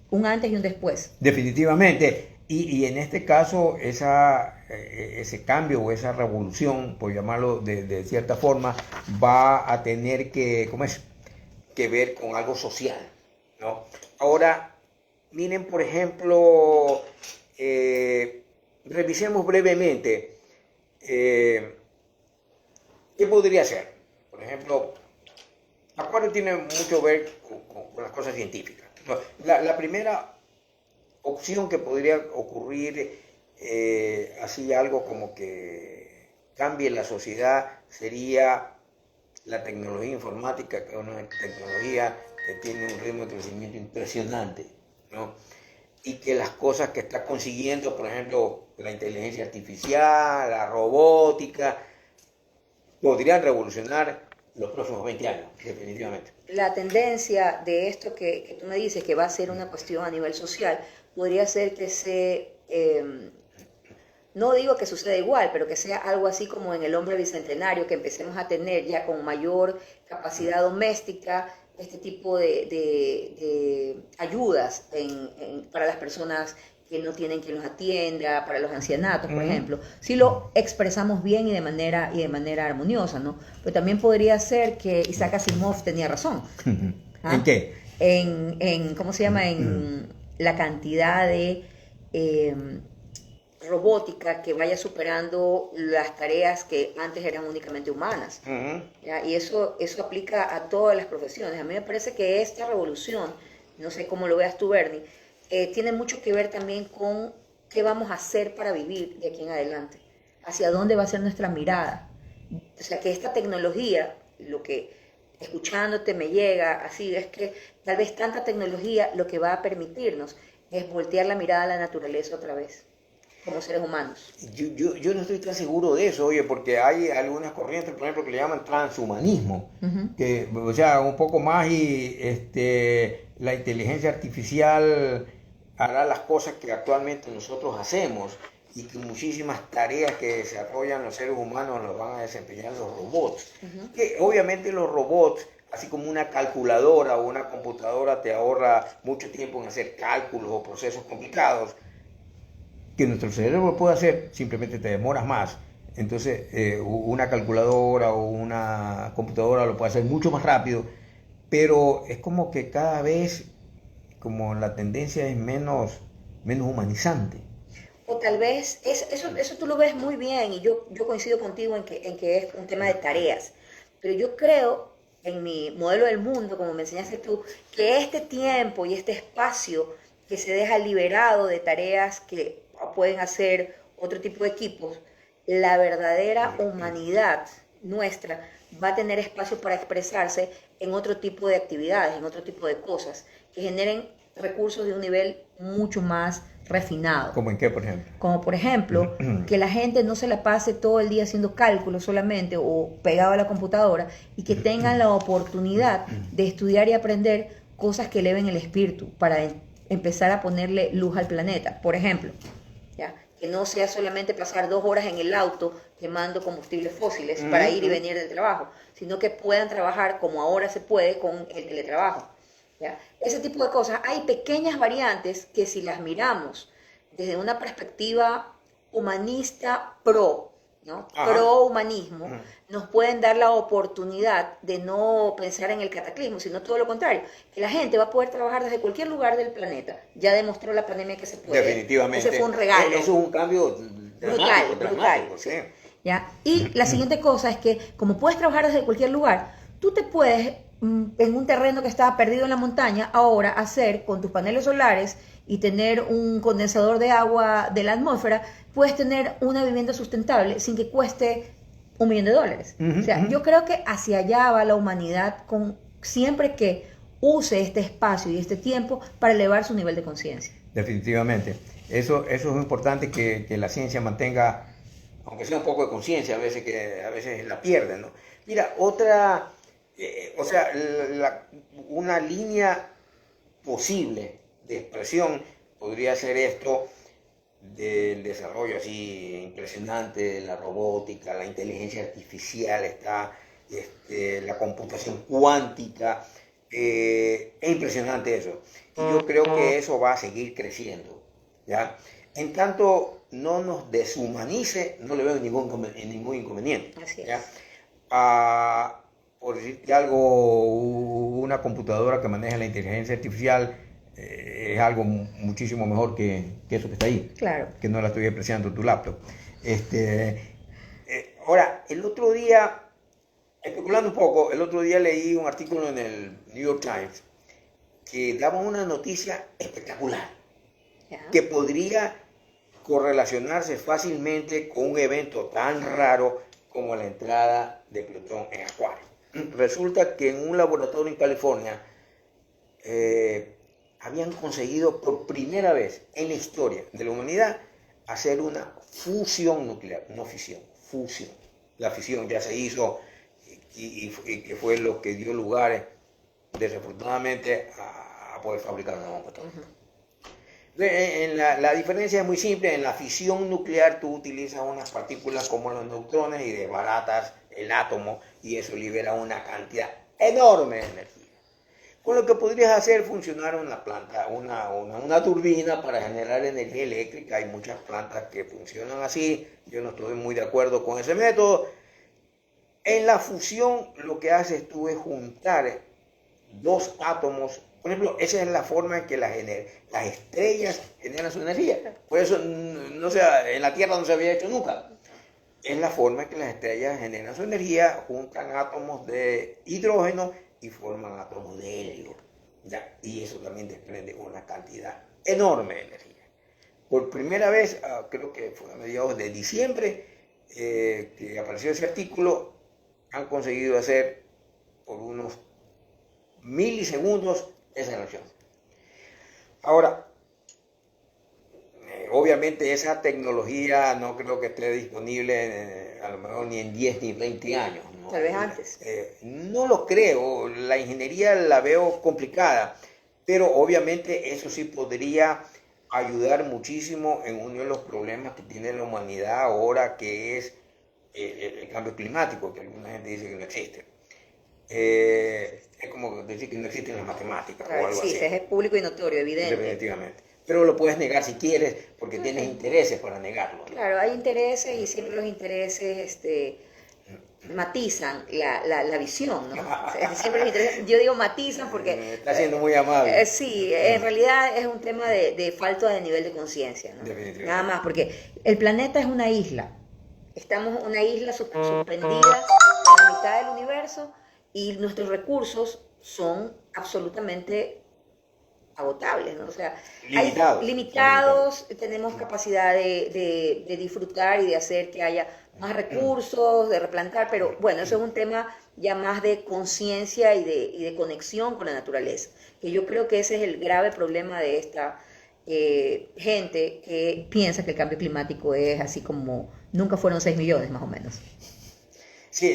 un antes y un después. Definitivamente. Y en este caso, ese cambio o esa revolución, por llamarlo de cierta forma, va a tener que ver con algo social, ¿no? Ahora, miren, por ejemplo, revisemos brevemente qué podría ser. Por ejemplo, Acuario tiene mucho que ver con las cosas científicas. La primera opción que podría ocurrir, así algo como que cambie la sociedad, sería la tecnología informática, que es una tecnología que tiene un ritmo de crecimiento impresionante, ¿no? Y que las cosas que está consiguiendo, por ejemplo, la inteligencia artificial, la robótica, podrían revolucionar los próximos 20 años, definitivamente. La tendencia de esto que tú me dices, que va a ser una cuestión a nivel social, podría ser que se no digo que suceda igual, pero que sea algo así como en el hombre bicentenario, que empecemos a tener ya con mayor capacidad doméstica este tipo de ayudas para las personas que no tienen quien los atienda, para los ancianatos, por ejemplo, si lo expresamos bien y de manera armoniosa, ¿no? Pero también podría ser que Isaac Asimov tenía razón. ¿Ah? ¿En qué? ¿Cómo se llama? En la cantidad de robótica que vaya superando las tareas que antes eran únicamente humanas. ¿Ya? Y eso aplica a todas las profesiones. A mí me parece que esta revolución, no sé cómo lo veas tú, Bernie, tiene mucho que ver también con qué vamos a hacer para vivir de aquí en adelante, hacia dónde va a ser nuestra mirada. O sea, que esta tecnología, lo que escuchándote me llega así, es que tal vez tanta tecnología lo que va a permitirnos es voltear la mirada a la naturaleza otra vez, como seres humanos. Yo no estoy tan seguro de eso, oye, porque hay algunas corrientes, por ejemplo, que le llaman transhumanismo, que, o sea, un poco más y la inteligencia artificial hará las cosas que actualmente nosotros hacemos y que muchísimas tareas que desarrollan los seres humanos las van a desempeñar los robots. Que obviamente los robots, así como una calculadora o una computadora te ahorra mucho tiempo en hacer cálculos o procesos complicados, que nuestro cerebro puede hacer, simplemente te demoras más. Entonces, una calculadora o una computadora lo puede hacer mucho más rápido, pero es como que cada vez como la tendencia es menos humanizante. O tal vez, eso tú lo ves muy bien y yo coincido contigo en que es un tema de tareas, pero yo creo, en mi modelo del mundo, como me enseñaste tú, que este tiempo y este espacio que se deja liberado de tareas que pueden hacer otro tipo de equipos, la verdadera humanidad nuestra va a tener espacio para expresarse en otro tipo de actividades, en otro tipo de cosas, que generen recursos de un nivel mucho más refinado. ¿Cómo en qué, por ejemplo? Como por ejemplo, que la gente no se la pase todo el día haciendo cálculos solamente o pegado a la computadora y que tengan la oportunidad de estudiar y aprender cosas que eleven el espíritu para empezar a ponerle luz al planeta. Por ejemplo, ¿ya? Que no sea solamente pasar 2 horas en el auto quemando combustibles fósiles para ir y venir del trabajo, sino que puedan trabajar como ahora se puede con el teletrabajo. ¿Ya? Ese tipo de cosas. Hay pequeñas variantes que si las miramos desde una perspectiva humanista ¿no? Pro humanismo, nos pueden dar la oportunidad de no pensar en el cataclismo, sino todo lo contrario, que la gente va a poder trabajar desde cualquier lugar del planeta. Ya demostró la pandemia que se puede. Definitivamente. Ese fue un regalo. Eso es un cambio brutal. Sí. ¿Ya? Y la siguiente cosa es que como puedes trabajar desde cualquier lugar, tú te puedes en un terreno que estaba perdido en la montaña, ahora hacer con tus paneles solares y tener un condensador de agua de la atmósfera, puedes tener una vivienda sustentable sin que cueste $1.000.000. O sea, yo creo que hacia allá va la humanidad siempre que use este espacio y este tiempo para elevar su nivel de conciencia. Definitivamente. Eso es importante que la ciencia mantenga, aunque sea un poco de conciencia, a veces la pierden, ¿no? Mira, otra... una línea posible de expresión podría ser esto del desarrollo así impresionante de la robótica, la inteligencia artificial, la computación cuántica. Es impresionante eso. Y yo creo que eso va a seguir creciendo, ¿ya? En tanto no nos deshumanice, no le veo ningún inconveniente. Así es. ¿Ya? Por decirte algo, una computadora que maneja la inteligencia artificial es algo muchísimo mejor que eso que está ahí. Claro. Que no la estoy apreciando tu laptop. Ahora, el otro día, especulando un poco, leí un artículo en el New York Times que daba una noticia espectacular, que podría correlacionarse fácilmente con un evento tan raro como la entrada de Plutón en Acuario. Resulta que en un laboratorio en California habían conseguido por primera vez en la historia de la humanidad hacer una fusión nuclear, no fisión, fusión. La fisión ya se hizo y que fue lo que dio lugar, desafortunadamente, a poder fabricar una bomba atómica. La diferencia es muy simple. En la fisión nuclear tú utilizas unas partículas como los neutrones y desbaratas el átomo y eso libera una cantidad enorme de energía. Con lo que podrías hacer funcionar una planta, una turbina para generar energía eléctrica. Hay muchas plantas que funcionan así. Yo no estoy muy de acuerdo con ese método. En la fusión lo que haces tú es juntar dos átomos. Por ejemplo, esa es la forma en que las estrellas generan su energía. Por eso no en la Tierra no se había hecho nunca. Es la forma en que las estrellas generan su energía, juntan átomos de hidrógeno y forman átomos de helio. ¿Ya? Y eso también desprende una cantidad enorme de energía. Por primera vez, creo que fue a mediados de diciembre, que apareció ese artículo, han conseguido hacer por unos milisegundos esa reacción. Ahora, obviamente esa tecnología no creo que esté disponible a lo mejor ni en 10 ni 20 años. ¿No? Tal vez antes. No lo creo, la ingeniería la veo complicada, pero obviamente eso sí podría ayudar muchísimo en uno de los problemas que tiene la humanidad ahora, que es el cambio climático, que alguna gente dice que no existe. Es como decir que no existen las matemáticas o algo así. Sí, es público y notorio, evidente. Definitivamente. Pero lo puedes negar si quieres, porque tienes intereses para negarlo, ¿no? Claro, hay intereses y siempre los intereses matizan la visión, ¿no? O sea, siempre los intereses, yo digo matizan porque... Está siendo muy amable. Sí, en realidad es un tema de falta de nivel de conciencia, ¿no? Nada más, porque el planeta es una isla. Estamos una isla suspendida en la mitad del universo y nuestros recursos son absolutamente agotables, ¿no? O sea, limitados, tenemos capacidad de disfrutar y de hacer que haya más recursos, de replantar, pero bueno, eso es un tema ya más de conciencia y de conexión con la naturaleza, que yo creo que ese es el grave problema de esta gente que piensa que el cambio climático es así como nunca fueron 6 millones más o menos. Sí,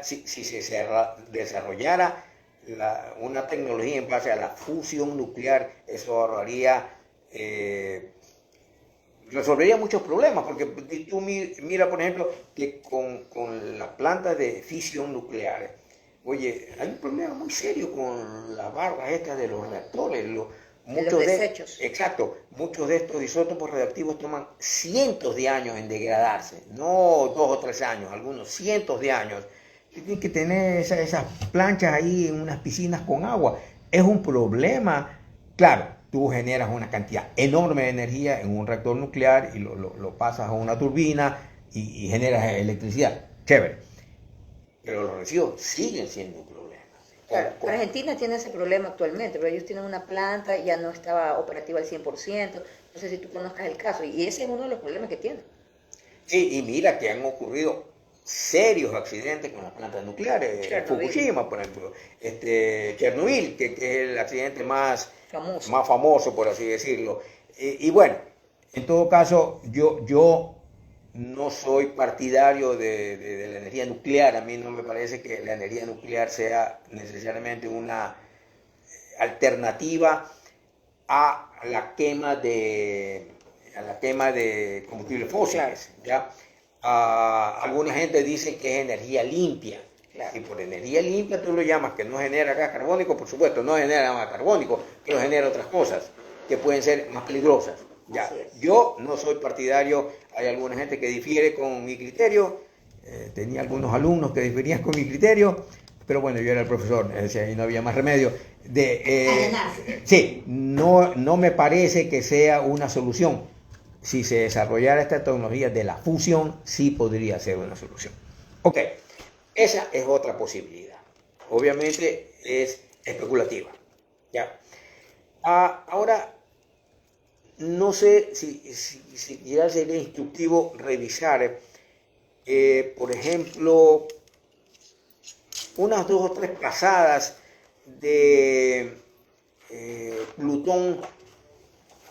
si se desarrollara una tecnología en base a la fusión nuclear, eso resolvería muchos problemas, porque tú mira, por ejemplo, que con las plantas de fisión nuclear, oye, hay un problema muy serio con las barras estas de los reactores, los desechos. Exacto, muchos de estos isótopos radioactivos toman cientos de años en degradarse, no 2 o 3 años, algunos cientos de años. Tienes que tener esas planchas ahí en unas piscinas con agua. Es un problema. Claro, tú generas una cantidad enorme de energía en un reactor nuclear y lo pasas a una turbina y generas electricidad. Chévere. Pero los residuos siguen siendo un problema. Claro, Argentina tiene ese problema actualmente, pero ellos tienen una planta, ya no estaba operativa al 100%. No sé si tú conozcas el caso, y ese es uno de los problemas que tienen. Sí, y mira que han ocurrido serios accidentes con las plantas nucleares. Fukushima, por ejemplo, Chernobyl, que es el accidente más famoso, por así decirlo. Y bueno, en todo caso, yo no soy partidario de la energía nuclear. A mí no me parece que la energía nuclear sea necesariamente una alternativa a la quema de combustibles fósiles, ¿ya? Alguna gente dice que es energía limpia. Claro. Y por energía limpia tú lo llamas que no genera gas carbónico, por supuesto, no genera gas carbónico, pero genera otras cosas que pueden ser más peligrosas. Ya, yo no soy partidario, hay alguna gente que difiere con mi criterio, tenía algunos alumnos que diferían con mi criterio, pero bueno, yo era el profesor, y no había más remedio. Sí, no me parece que sea una solución. Si se desarrollara esta tecnología de la fusión, sí podría ser una solución. Ok, esa es otra posibilidad. Obviamente es especulativa. ¿Ya? Ahora, no sé si ya sería instructivo revisar, por ejemplo, unas 2 o 3 pasadas de Plutón,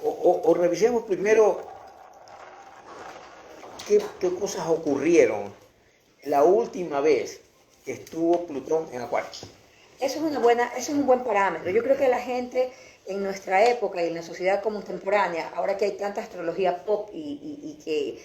o revisemos primero qué cosas ocurrieron la última vez que estuvo Plutón en Acuario. Eso es un buen parámetro. Yo creo que la gente en nuestra época y en la sociedad contemporánea, ahora que hay tanta astrología pop y que,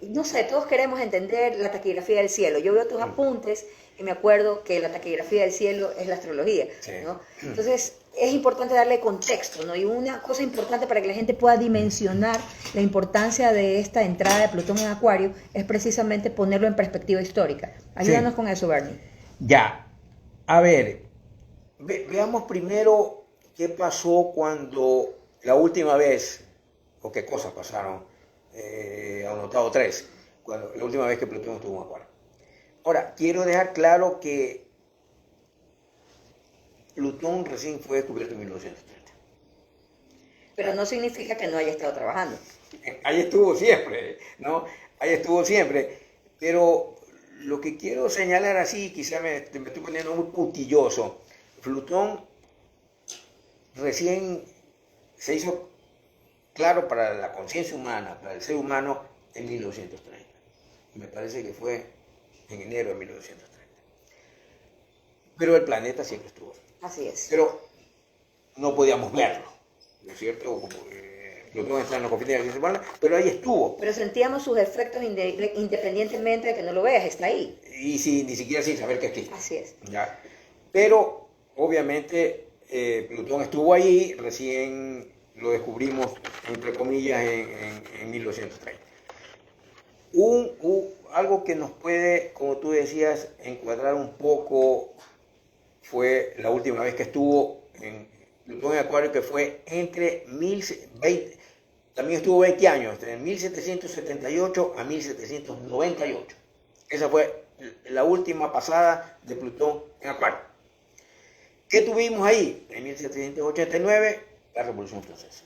no sé, todos queremos entender la taquigrafía del cielo. Yo veo tus apuntes y me acuerdo que la taquigrafía del cielo es la astrología, Sí. ¿no? Entonces, es importante darle contexto, ¿no? Y una cosa importante para que la gente pueda dimensionar la importancia de esta entrada de Plutón en Acuario es precisamente ponerlo en perspectiva histórica. Ayúdanos con eso, Bernie. Ya, a ver, veamos primero qué pasó cuando la última vez, o qué cosas pasaron, anotado 3, cuando la última vez que Plutón estuvo en Acuario. Ahora, quiero dejar claro que Plutón recién fue descubierto en 1930. Pero no significa que no haya estado trabajando. Ahí estuvo siempre, ¿no? Ahí estuvo siempre, pero lo que quiero señalar así, quizá me estoy poniendo muy puntilloso, Plutón recién se hizo claro para la conciencia humana, para el ser humano, en 1930. Me parece que fue en enero de 1930. Pero el planeta siempre estuvo. Así es. Pero no podíamos verlo, ¿no es cierto? Plutón está en los confines de la ciencia humana, pero ahí estuvo. Pero sentíamos sus efectos independientemente de que no lo veas, está ahí. Y ni siquiera sin saber que existe. Así es. ¿Ya? Pero, obviamente, Plutón estuvo ahí, recién lo descubrimos, entre comillas, en 1930. Algo que nos puede, como tú decías, encuadrar un poco fue la última vez que estuvo en Plutón en Acuario, que fue entre 1020, también estuvo 20 años, entre 1778 a 1798. Esa fue la última pasada de Plutón en Acuario. ¿Qué tuvimos ahí? En 1789, la Revolución Francesa,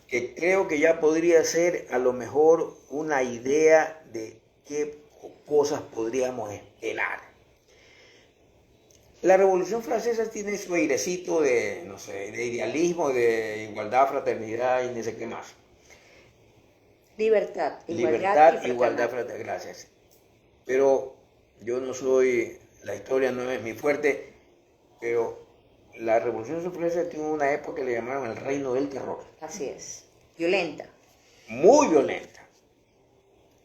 que creo que ya podría ser a lo mejor una idea de qué cosas podríamos esperar. La Revolución Francesa tiene su airecito de, no sé, de idealismo, de igualdad, fraternidad y no sé qué más. Libertad, igualdad, fraternidad, gracias. Pero yo no soy, la historia no es mi fuerte, pero la Revolución Francesa tuvo una época que le llamaron el Reino del Terror. Así es. Violenta. Muy violenta.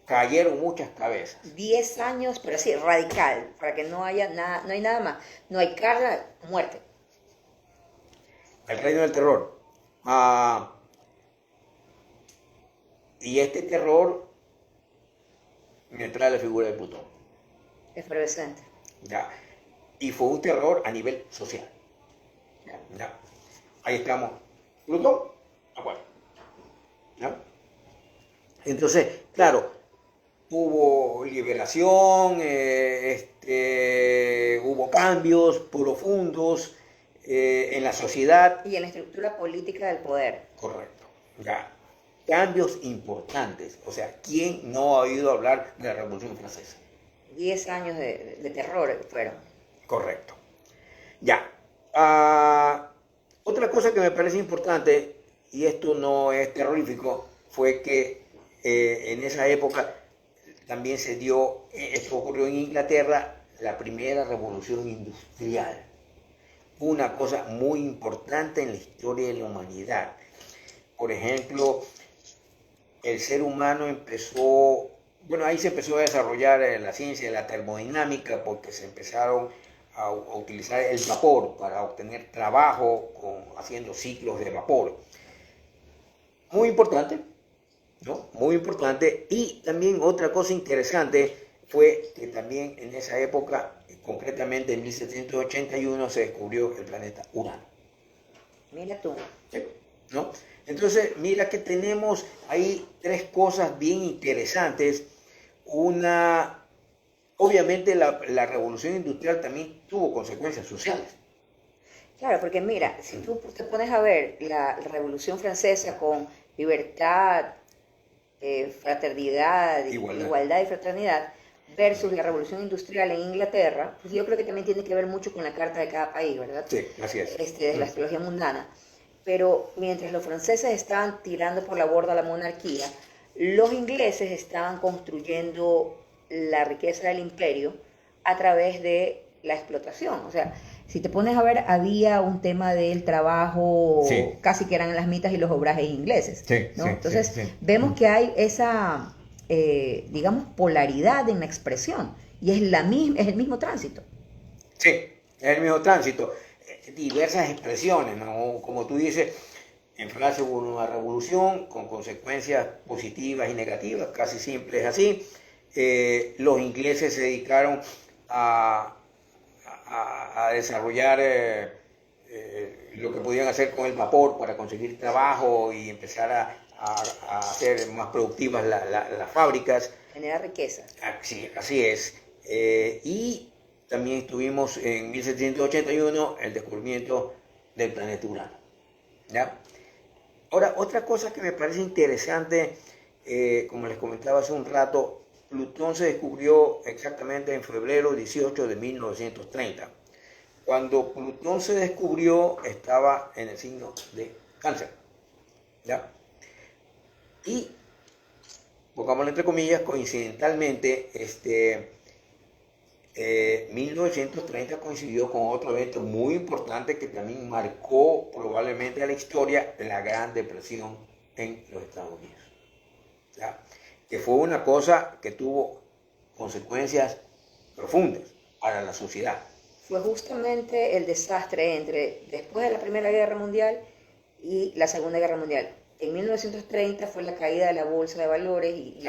Cayeron muchas cabezas. 10 años, pero así, radical, para que no haya nada, no hay nada más. No hay carga, muerte. El Reino del Terror. Y este terror me trae la figura de Plutón. Efervescente. ¿Ya? Y fue un terror a nivel social. ¿Ya? Ahí estamos. Plutón, Acuario. ¿Ya? Entonces, claro, hubo liberación, hubo cambios profundos en la sociedad. Y en la estructura política del poder. Correcto. Ya. Cambios importantes. O sea, ¿quién no ha oído hablar de la Revolución Francesa? 10 años de terror fueron. Correcto. Ya. Otra cosa que me parece importante, y esto no es terrorífico, fue que en esa época también se dio, esto ocurrió en Inglaterra, la primera revolución industrial. Una cosa muy importante en la historia de la humanidad. Por ejemplo, el ser humano empezó, bueno, ahí se empezó a desarrollar la ciencia de la termodinámica porque se empezaron a utilizar el vapor para obtener trabajo haciendo ciclos de vapor. Muy importante, ¿no? Muy importante. Y también otra cosa interesante fue que también en esa época, concretamente en 1781, se descubrió el planeta Urano. Mira tú. ¿No? Entonces, mira que tenemos ahí 3 cosas bien interesantes. Una, obviamente la revolución industrial también tuvo consecuencias sociales. Claro, porque mira, si tú te pones a ver la Revolución Francesa con libertad, fraternidad, igualdad y fraternidad, versus la Revolución Industrial en Inglaterra, pues yo creo que también tiene que ver mucho con la carta de cada país, ¿verdad? Sí, así es. De la astrología mundana. Pero mientras los franceses estaban tirando por la borda la monarquía, los ingleses estaban construyendo la riqueza del imperio a través de la explotación. O sea, si te pones a ver, había un tema del trabajo, Sí. casi que eran las mitas y los obrajes ingleses, Sí, ¿no? sí, Entonces, sí, sí. vemos que hay esa, digamos, polaridad en la expresión, y es es el mismo tránsito. Sí, es el mismo tránsito. Diversas expresiones, ¿no? Como tú dices, en Francia hubo una revolución con consecuencias positivas y negativas, casi siempre es así. Los ingleses se dedicaron a, a desarrollar lo que podían hacer con el vapor para conseguir trabajo y empezar a hacer más productivas las fábricas. Genera riqueza. Así es. Y también tuvimos en 1781 el descubrimiento del planeta Urano. ¿Ya? Ahora, otra cosa que me parece interesante, como les comentaba hace un rato, Plutón se descubrió exactamente en febrero 18 de 1930. Cuando Plutón se descubrió, estaba en el signo de Cáncer. ¿Ya? Y, pongámoslo entre comillas, coincidentalmente, 1930 coincidió con otro evento muy importante que también marcó probablemente a la historia, la Gran Depresión en los Estados Unidos. ¿Ya? Que fue una cosa que tuvo consecuencias profundas para la sociedad. Fue justamente el desastre después de la Primera Guerra Mundial y la Segunda Guerra Mundial. En 1930 fue la caída de la bolsa de valores y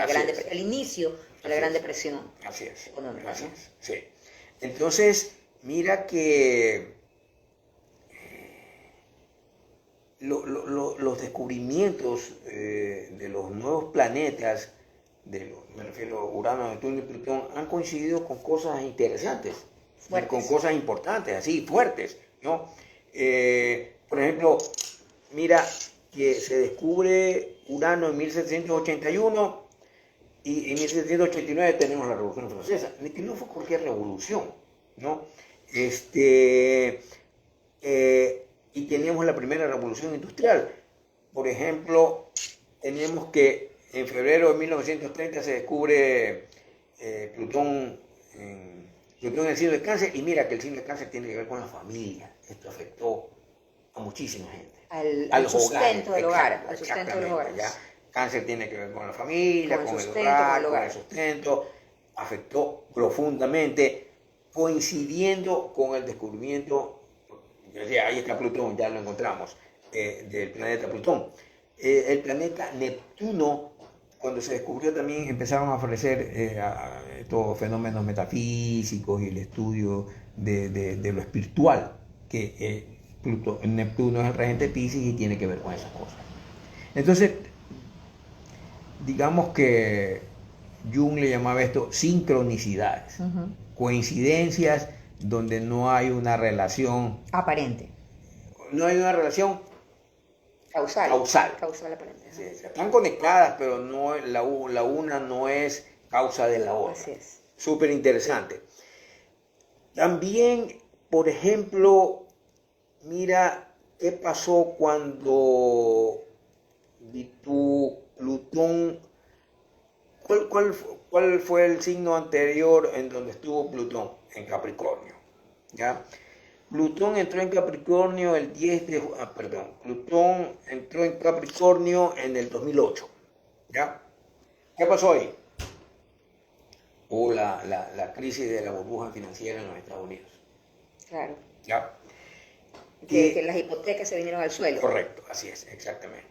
el inicio de la Gran Depresión económica. Así es, sí. Entonces, mira que los descubrimientos de los nuevos planetas, me refiero a Urano, Neptuno y Plutón, han coincidido con cosas interesantes, con cosas importantes, así, fuertes, ¿no? Por ejemplo, mira que se descubre Urano en 1781 y en 1789 tenemos la Revolución Francesa, que no fue cualquier revolución, ¿no? Y teníamos la primera revolución industrial. Por ejemplo, teníamos que en febrero de 1930 se descubre Plutón en el signo de Cáncer, y mira que el signo de Cáncer tiene que ver con la familia. Esto afectó a muchísima gente. Al sustento del hogar. Al sustento de los hogares. ¿Ya? Cáncer tiene que ver con la familia, con el hogar, con el sustento. Afectó profundamente, coincidiendo con el descubrimiento, ahí está Plutón, ya lo encontramos, del planeta Plutón. El planeta Neptuno, cuando se descubrió, también empezaron a aparecer estos fenómenos metafísicos y el estudio de lo espiritual, que Neptuno es el regente Piscis y tiene que ver con esas cosas. Entonces, digamos que Jung le llamaba esto sincronicidades, coincidencias donde no hay una relación aparente. No hay una relación causal aparente. Sí, están conectadas, pero no, la una no es causa de la otra. Así es. Súper interesante. También, por ejemplo, mira qué pasó cuando Plutón. ¿Cuál fue el signo anterior en donde estuvo Plutón? En Capricornio. ¿Ya? Plutón entró en Capricornio Plutón entró en Capricornio en el 2008. ¿Ya? ¿Qué pasó ahí? Hubo la crisis de la burbuja financiera en los Estados Unidos. Claro. ¿Ya? Que las hipotecas se vinieron al suelo. Correcto, así es, exactamente.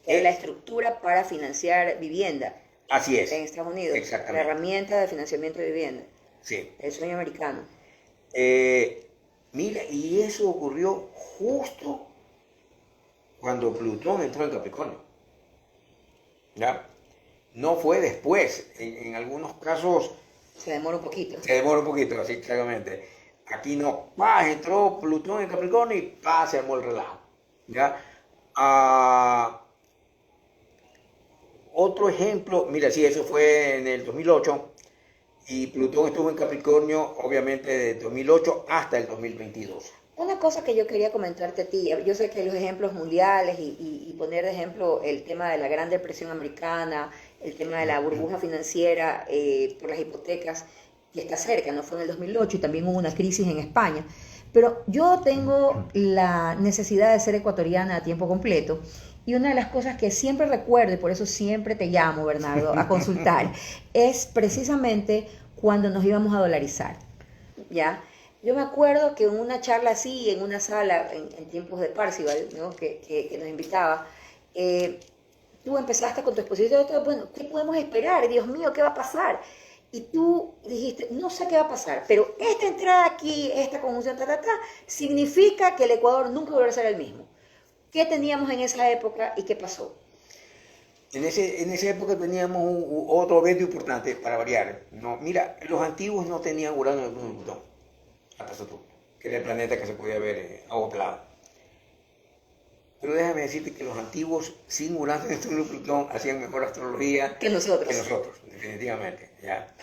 Que es la estructura para financiar vivienda. Así es. En Estados Unidos. Exactamente. La herramienta de financiamiento de vivienda. Sí. El sueño americano. Mira, y eso ocurrió justo cuando Plutón entró en Capricornio. ¿Ya? No fue después. En algunos casos se demora un poquito. Así exactamente. Aquí no. Entró Plutón en Capricornio y se armó el relajo. ¿Ya? Otro ejemplo, mira, sí, eso fue en el 2008. Y Plutón estuvo en Capricornio, obviamente, de 2008 hasta el 2022. Una cosa que yo quería comentarte a ti, yo sé que los ejemplos mundiales y poner de ejemplo el tema de la Gran Depresión americana, el tema de la burbuja financiera por las hipotecas, que está cerca, no fue en el 2008 y también hubo una crisis en España. Pero yo tengo la necesidad de ser ecuatoriana a tiempo completo y una de las cosas que siempre recuerdo, y por eso siempre te llamo, Bernardo, a consultar, es precisamente cuando nos íbamos a dolarizar, ¿ya? Yo me acuerdo que en una charla así, en una sala, en tiempos de Parcival, ¿no? que nos invitaba, tú empezaste con tu exposición, bueno, ¿qué podemos esperar? Dios mío, ¿qué va a pasar? Y tú dijiste, no sé qué va a pasar, pero esta entrada aquí, esta conjunción, significa que el Ecuador nunca volverá a ser el mismo. ¿Qué teníamos en esa época y qué pasó? En esa época teníamos otro evento importante para variar. No, mira, los antiguos no tenían Urano en Plutón, hasta Saturno, que era el planeta que se podía ver acoplado. Pero déjame decirte que los antiguos, sin Urano, Neptuno y Plutón, hacían mejor astrología que nosotros, definitivamente. ¿Ya?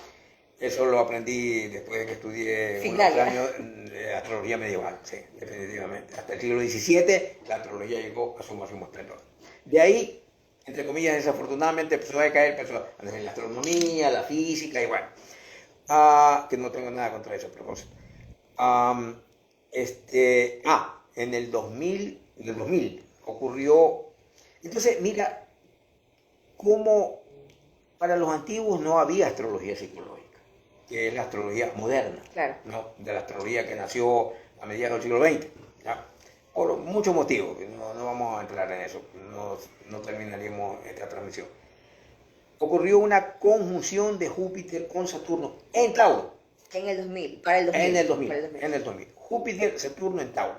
Eso lo aprendí después de que estudié unos años de astrología medieval, sí, definitivamente. Hasta el siglo XVII la astrología llegó a su máximo esplendor. De ahí, entre comillas, desafortunadamente empezó a decaer, empezó a la astronomía, la física y bueno, que no tengo nada contra eso a propósito. En el 2000 ocurrió. Entonces, mira, cómo para los antiguos no había astrología psicológica, que es la astrología moderna, claro, ¿no? De la astrología que nació a mediados del siglo XX, ¿ya? Por muchos motivos, no vamos a entrar en eso, no terminaríamos esta transmisión. Ocurrió una conjunción de Júpiter con Saturno en Tauro. En el 2000, para el 2000. En el 2000. Júpiter, Saturno en Tauro.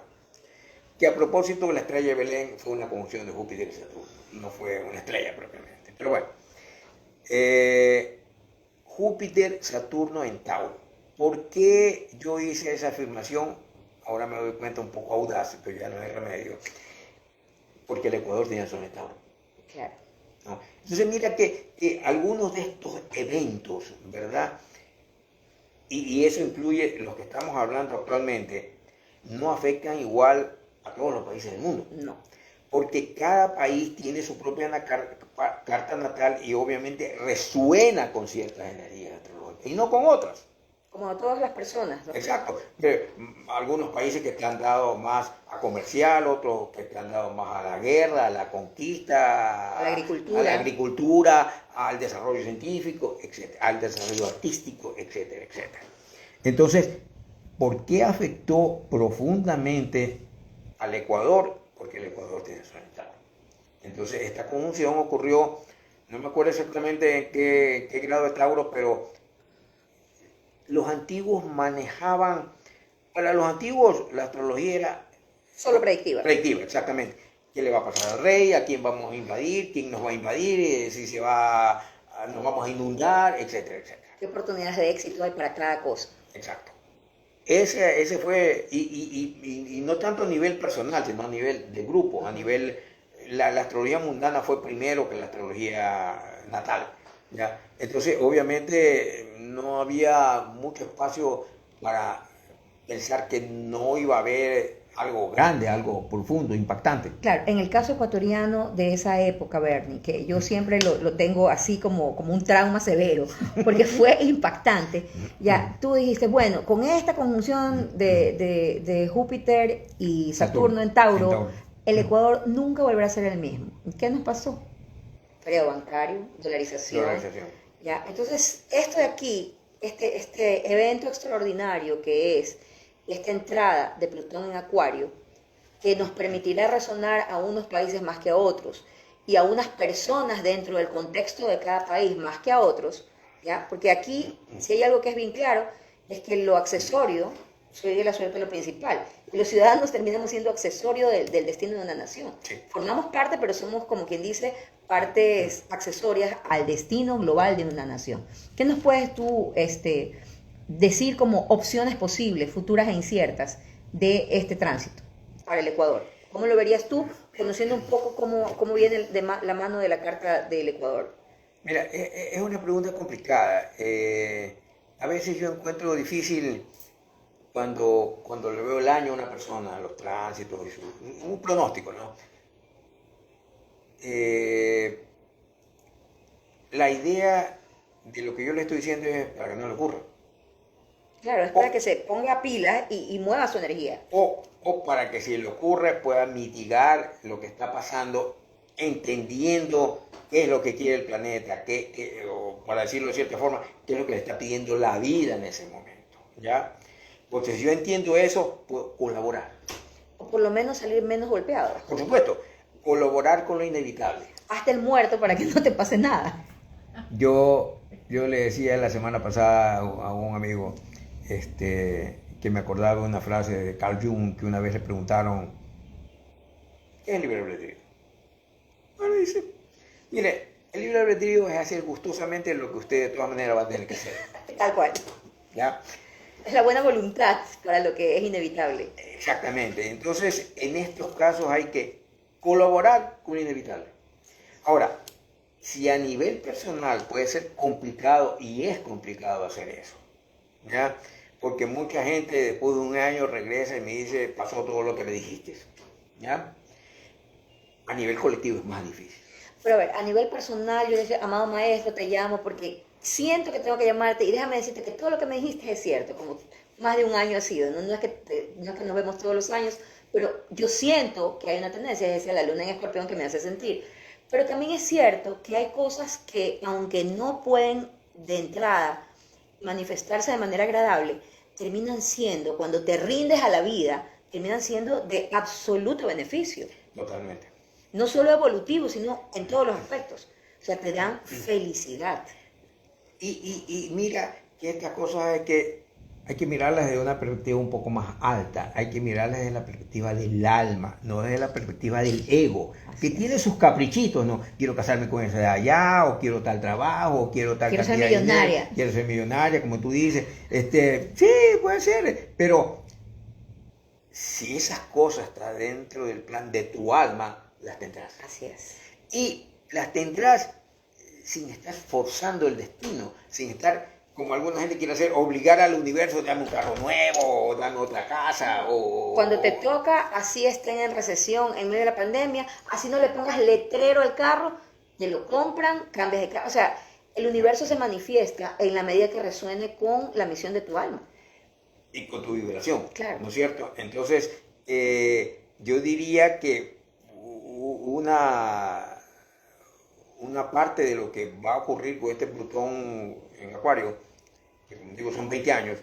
Que a propósito, la estrella de Belén fue una conjunción de Júpiter y Saturno, no fue una estrella propiamente. Pero bueno, Júpiter, Saturno en Tauro. ¿Por qué yo hice esa afirmación? Ahora me doy cuenta un poco audaz, pero ya no hay remedio. Porque el Ecuador tiene sol en Tauro. Claro. ¿No? Entonces mira que algunos de estos eventos, ¿verdad? Y eso incluye los que estamos hablando actualmente, no afectan igual a todos los países del mundo. No. Porque cada país tiene su propia carta natal y obviamente resuena con ciertas energías astrológicas y no con otras. Como a todas las personas, ¿no? Exacto. Algunos países que te han dado más a comercial, otros que te han dado más a la guerra, a la conquista, a la agricultura, al desarrollo científico, etcétera, al desarrollo artístico, etcétera, etcétera. Entonces, ¿por qué afectó profundamente al Ecuador? Porque el Ecuador tiene sol en Tauro. Entonces, esta conjunción ocurrió, no me acuerdo exactamente en qué grado de Tauro, pero los antiguos manejaban, para los antiguos la astrología era solo predictiva. Predictiva, exactamente. ¿Qué le va a pasar al rey? ¿A quién vamos a invadir? ¿Quién nos va a invadir? Si nos vamos a inundar, etcétera, etcétera. ¿Qué oportunidades de éxito hay para cada cosa? Exacto. Ese fue, y no tanto a nivel personal, sino a nivel de grupo, a nivel, la astrología mundana fue primero que la astrología natal, ¿ya? Entonces, obviamente, no había mucho espacio para pensar que no iba a haber algo grande, algo profundo, impactante. Claro, en el caso ecuatoriano de esa época, Bernie, que yo siempre lo tengo así como un trauma severo, porque fue impactante. Ya, tú dijiste, bueno, con esta conjunción de Júpiter y Saturno en Tauro, el Ecuador nunca volverá a ser el mismo. ¿Qué nos pasó? Periodo bancario, dolarización. Ya, entonces, esto de aquí, este evento extraordinario que es esta entrada de Plutón en Acuario, que nos permitirá resonar a unos países más que a otros y a unas personas dentro del contexto de cada país más que a otros, ¿ya? Porque aquí, si hay algo que es bien claro, es que lo accesorio suele la suerte lo principal. Y los ciudadanos terminamos siendo accesorio del destino de una nación. Sí. Formamos parte, pero somos, como quien dice, partes accesorias al destino global de una nación. ¿Qué nos puedes tú decir como opciones posibles, futuras e inciertas, de este tránsito para el Ecuador? ¿Cómo lo verías tú, conociendo un poco cómo viene de la mano de la carta del Ecuador? Mira, es una pregunta complicada. A veces yo encuentro difícil cuando le veo el año a una persona, los tránsitos, un pronóstico, ¿no? La idea de lo que yo le estoy diciendo es para que no le ocurra. Claro, es para que se ponga pilas y mueva su energía. O para que si le ocurre pueda mitigar lo que está pasando, entendiendo qué es lo que quiere el planeta, o para decirlo de cierta forma, qué es lo que le está pidiendo la vida en ese momento, ¿ya? Porque si yo entiendo eso, puedo colaborar. O por lo menos salir menos golpeado. Por supuesto, colaborar con lo inevitable. Hasta el muerto para que no te pase nada. Yo le decía la semana pasada a un amigo que me acordaba de una frase de Carl Jung, que una vez le preguntaron, ¿qué es el libre albedrío? Bueno, dice, mire, el libre albedrío es hacer gustosamente lo que usted de todas maneras va a tener que hacer. Tal cual. ¿Ya? Es la buena voluntad para lo que es inevitable. Exactamente. Entonces, en estos casos hay que colaborar con lo inevitable. Ahora, si a nivel personal puede ser complicado, y es complicado hacer eso, ¿ya? Porque mucha gente después de un año regresa y me dice, pasó todo lo que me dijiste, ¿ya? A nivel colectivo es más difícil. Pero a ver, a nivel personal, yo le decía, amado maestro, te llamo porque siento que tengo que llamarte y déjame decirte que todo lo que me dijiste es cierto, como más de un año ha sido, no es que nos vemos todos los años, pero yo siento que hay una tendencia, es decir, la luna en Escorpión que me hace sentir. Pero también es cierto que hay cosas que, aunque no pueden de entrada manifestarse de manera agradable, terminan siendo, cuando te rindes a la vida, terminan siendo de absoluto beneficio. Totalmente. No solo evolutivo, sino en todos los aspectos. O sea, te dan felicidad. Y mira que estas cosas hay que mirarlas desde una perspectiva un poco más alta, hay que mirarlas desde la perspectiva del alma, no desde la perspectiva del ego, que tiene sus caprichitos, ¿no? Quiero casarme con esa de allá, o quiero tal trabajo, o quiero tal cantidad de dinero, quiero ser millonaria, como tú dices, sí, puede ser, pero si esas cosas están dentro del plan de tu alma, las tendrás. Así es. Y las tendrás sin estar forzando el destino, sin estar, como alguna gente quiere hacer, obligar al universo, dame un carro nuevo, o dame otra casa, o... Cuando te toca, así estén en recesión, en medio de la pandemia, así no le pongas letrero al carro, te lo compran, cambias de carro. O sea, el universo se manifiesta en la medida que resuene con la misión de tu alma. Y con tu vibración, claro. ¿No es cierto? Entonces, yo diría que una parte de lo que va a ocurrir con este Plutón en Acuario, que como digo son 20 años,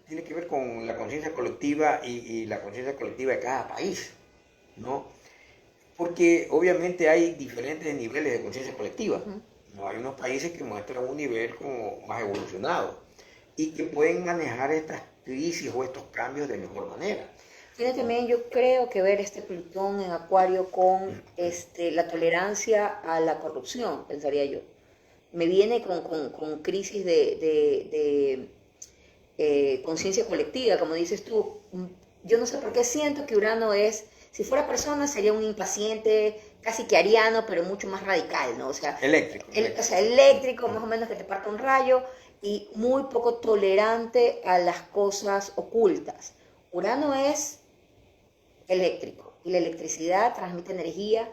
tiene que ver con la conciencia colectiva y la conciencia colectiva de cada país, ¿no? Porque obviamente hay diferentes niveles de conciencia colectiva, ¿no? Hay unos países que muestran un nivel como más evolucionado y que pueden manejar estas crisis o estos cambios de mejor manera. Tiene también, yo creo, que ver este Plutón en Acuario con la tolerancia a la corrupción, pensaría yo. Me viene con crisis de conciencia colectiva, como dices tú. Yo no sé por qué siento que Urano es, si fuera persona sería un impaciente, casi que ariano, pero mucho más radical, ¿no? O sea, eléctrico, más o menos que te parta un rayo, y muy poco tolerante a las cosas ocultas. Urano es eléctrico y la electricidad transmite energía,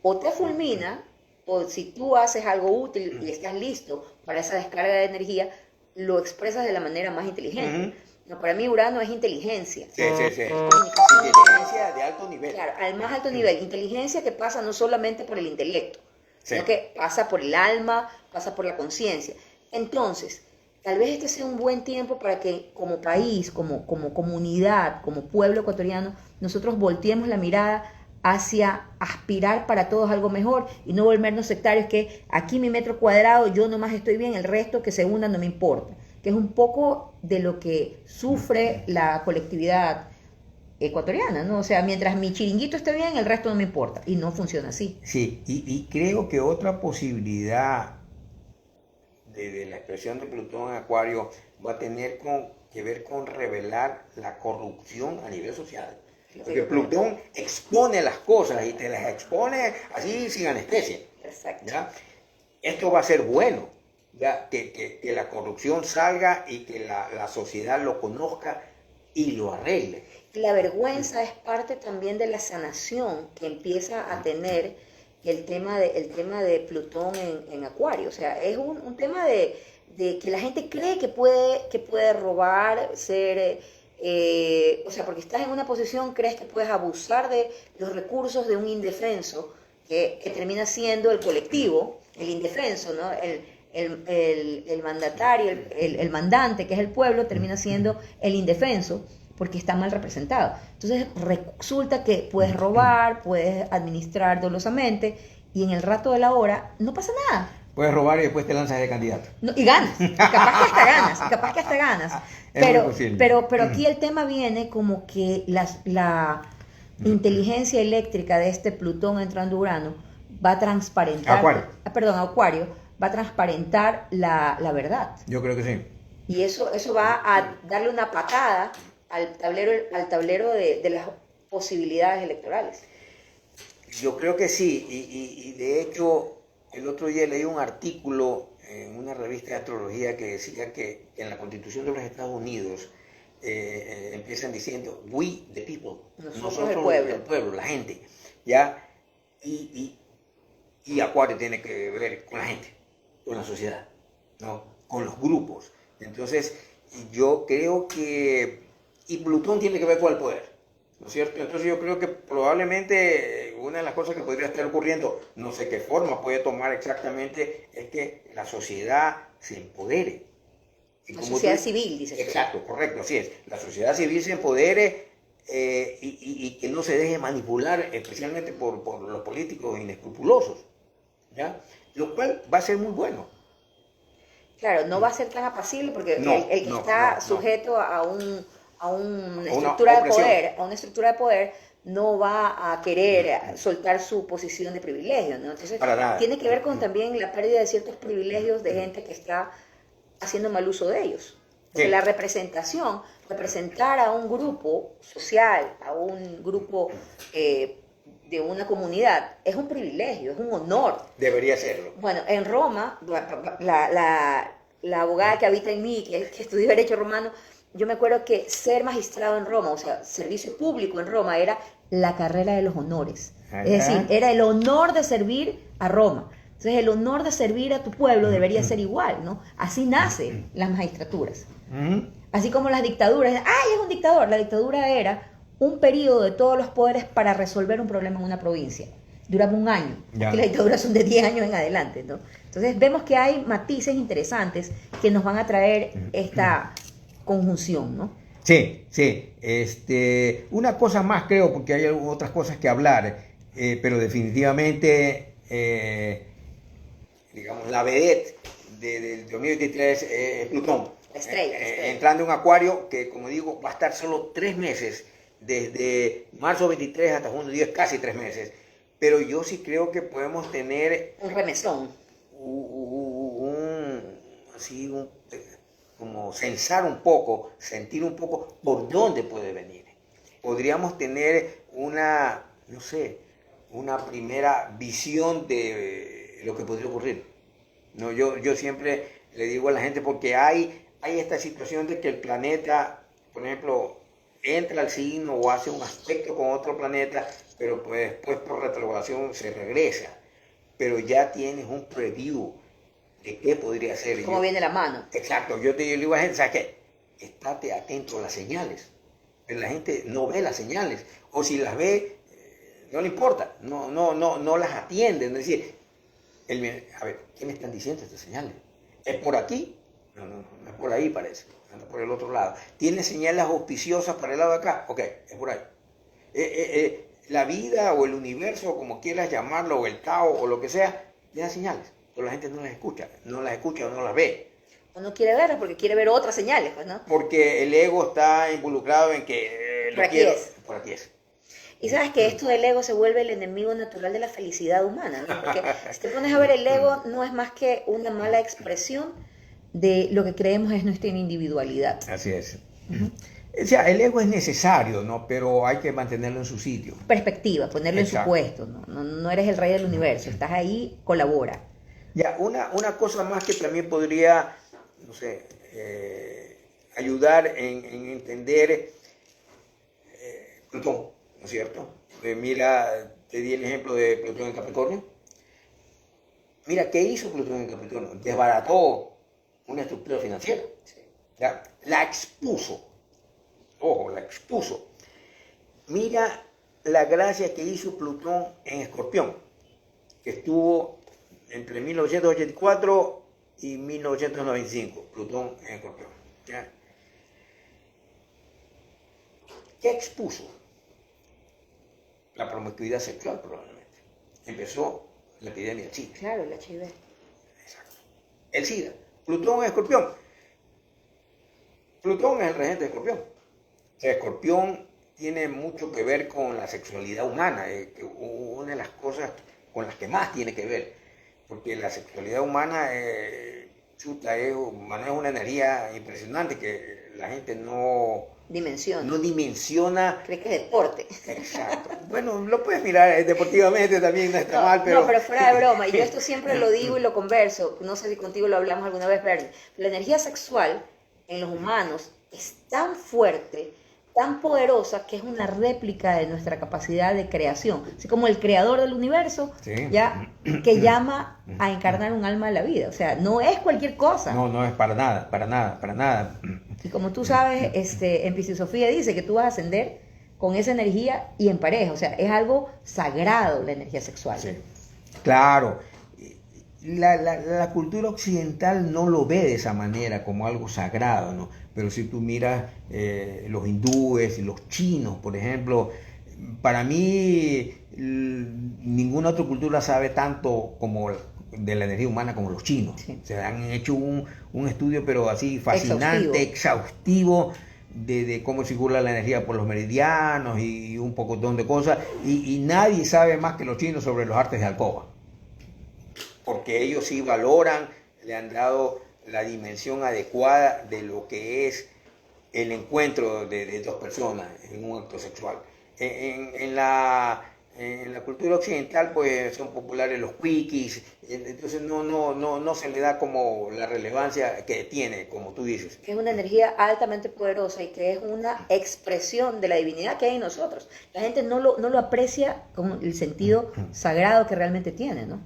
o te fulmina, o si tú haces algo útil y estás listo para esa descarga de energía, lo expresas de la manera más inteligente. No, para mí Urano es inteligencia. Sí. Inteligencia de alto nivel. Claro, al más alto nivel. Inteligencia que pasa no solamente por el intelecto, sino que pasa por el alma, pasa por la conciencia. Entonces, tal vez este sea un buen tiempo para que como país, como comunidad, como pueblo ecuatoriano, nosotros volteemos la mirada hacia aspirar para todos algo mejor y no volvernos sectarios que aquí mi metro cuadrado, yo nomás estoy bien, el resto que se hunda no me importa. Que es un poco de lo que sufre la colectividad ecuatoriana, ¿no? O sea, mientras mi chiringuito esté bien, el resto no me importa. Y no funciona así. Sí, y creo que otra posibilidad de la expresión de Plutón en Acuario va a tener que ver con revelar la corrupción a nivel social. Porque Plutón expone las cosas y te las expone así sin anestesia. Exacto. ¿Ya? Esto va a ser bueno, ¿ya? Que la corrupción salga y que la sociedad lo conozca y lo arregle. La vergüenza es parte también de la sanación que empieza a tener el tema de Plutón en Acuario. O sea, es un tema de de que la gente cree que puede robar, ser, o sea, porque estás en una posición, crees que puedes abusar de los recursos de un indefenso, que termina siendo el colectivo, el indefenso, ¿no? El mandatario, el mandante, que es el pueblo, termina siendo el indefenso, porque está mal representado. Entonces resulta que puedes robar, puedes administrar dolosamente, y en el rato de la hora no pasa nada. Puedes robar y después te lanzas de candidato. No, y ganas, capaz que hasta ganas. Pero aquí el tema viene como que la inteligencia eléctrica de este Plutón entrando Urano va a transparentar, Acuario, va a transparentar la verdad. Yo creo que sí. Y eso va a darle una patada al tablero de las posibilidades electorales. Yo creo que sí, y de hecho el otro día leí un artículo en una revista de astrología que decía que en la Constitución de los Estados Unidos empiezan diciendo we the people, nosotros el pueblo, la gente, ¿ya? Y Acuario tiene que ver con la gente, con la sociedad, ¿no? Con los grupos. Entonces yo creo que, y Plutón tiene que ver con el poder, ¿no es cierto? Entonces yo creo que probablemente una de las cosas que podría estar ocurriendo, no sé qué forma puede tomar exactamente, es que la sociedad se empodere. La sociedad civil, dices. Exacto, correcto, así es. La sociedad civil se empodere y que no se deje manipular, especialmente por los políticos inescrupulosos, ¿ya? Lo cual va a ser muy bueno. Claro, no va a ser tan apacible porque el que está sujeto a una estructura de poder, no va a querer soltar su posición de privilegio, ¿no? Entonces, tiene que ver con también la pérdida de ciertos privilegios de gente que está haciendo mal uso de ellos. Porque la representación, representar a un grupo social, a un grupo de una comunidad, es un privilegio, es un honor. Debería serlo. Bueno, en Roma, la abogada que habita en mí, que estudió Derecho Romano, yo me acuerdo que ser magistrado en Roma, o sea, servicio público en Roma, era la carrera de los honores. Es decir, era el honor de servir a Roma. Entonces, el honor de servir a tu pueblo debería ser igual, ¿no? Así nacen las magistraturas. Así como las dictaduras. ¡Ay, es un dictador! La dictadura era un periodo de todos los poderes para resolver un problema en una provincia. Duraba un año. Y las dictaduras son de 10 años en adelante, ¿no? Entonces, vemos que hay matices interesantes que nos van a traer esta conjunción, ¿no? Sí. Una cosa más creo, porque hay otras cosas que hablar, pero definitivamente, digamos, la vedette del 2023 es Plutón. Estrella. Entrando en Acuario, que como digo, va a estar solo 3 meses, desde marzo 23 hasta junio 10, casi 3 meses. Pero yo sí creo que podemos tener un remesón. Como sensar un poco, sentir un poco por dónde puede venir. Podríamos tener una primera visión de lo que podría ocurrir. No, yo siempre le digo a la gente, porque hay esta situación de que el planeta, por ejemplo, entra al signo o hace un aspecto con otro planeta, pero pues después por retrogradación se regresa. Pero ya tienes un preview de qué podría ser. ¿Cómo viene la mano? Exacto, yo le digo a la gente, ¿sabes qué? Estate atento a las señales. Pero la gente no ve las señales, o si las ve, no le importa, no las atiende. Es decir, a ver, ¿qué me están diciendo estas señales? ¿Es por aquí? No es por ahí, parece, anda por el otro lado. ¿Tiene señales auspiciosas para el lado de acá? Ok, es por ahí. La vida o el universo, como quieras llamarlo, o el Tao o lo que sea, le da señales. Pero la gente no las escucha o no las ve. O no quiere verlas porque quiere ver otras señales, pues, ¿no? Porque el ego está involucrado en que por aquí es. Y sabes que esto del ego se vuelve el enemigo natural de la felicidad humana, ¿no? Porque si te pones a ver, el ego no es más que una mala expresión de lo que creemos es nuestra individualidad. Así es. O sea, el ego es necesario, ¿no? Pero hay que mantenerlo en su sitio. Perspectiva, ponerlo en su puesto, ¿no? No eres el rey del universo, estás ahí, colabora. Ya, una cosa más que también podría, ayudar en entender Plutón, ¿no es cierto? Mira, te di el ejemplo de Plutón en Capricornio. Mira, ¿qué hizo Plutón en Capricornio? Desbarató una estructura financiera. ¿Ya? La expuso. Ojo, la expuso. Mira la gracia que hizo Plutón en Escorpión, que estuvo entre 1984 y 1995, Plutón en Escorpión. ¿Ya? ¿Qué expuso? La promiscuidad sexual, probablemente. Empezó la epidemia del SIDA. Claro, el HIV. Exacto. El SIDA. Plutón en Escorpión. Plutón es el regente de Escorpión. O sea, Escorpión tiene mucho que ver con la sexualidad humana, que una de las cosas con las que más tiene que ver, porque la sexualidad humana maneja una energía impresionante que la gente no dimensiona. Cree que es deporte. Exacto. Bueno, lo puedes mirar deportivamente también, no está mal, pero... No, pero fuera de broma, y yo esto siempre lo digo y lo converso, no sé si contigo lo hablamos alguna vez, Bernie, la energía sexual en los humanos es tan fuerte, tan poderosa, que es una réplica de nuestra capacidad de creación. Así como el creador del universo, Sí. ya, que llama a encarnar un alma de la vida. O sea, no es cualquier cosa. No es para nada. Y como tú sabes, en Piscisofía dice que tú vas a ascender con esa energía y en pareja. O sea, es algo sagrado la energía sexual. Sí. Claro. La cultura occidental no lo ve de esa manera, como algo sagrado, ¿no? Pero si tú miras los hindúes y los chinos, por ejemplo, para mí ninguna otra cultura sabe tanto como de la energía humana como los chinos. Sí. O sea, han hecho un estudio, pero así fascinante, exhaustivo de cómo circula la energía por los meridianos y un pocotón de cosas, y nadie sabe más que los chinos sobre los artes de alcoba. Porque ellos sí valoran, le han dado la dimensión adecuada de lo que es el encuentro de dos personas en un acto sexual. En la cultura occidental pues son populares los quickies, entonces no se le da como la relevancia que tiene, como tú dices. Que es una energía altamente poderosa y que es una expresión de la divinidad que hay en nosotros. La gente no lo aprecia con el sentido sagrado que realmente tiene, ¿no?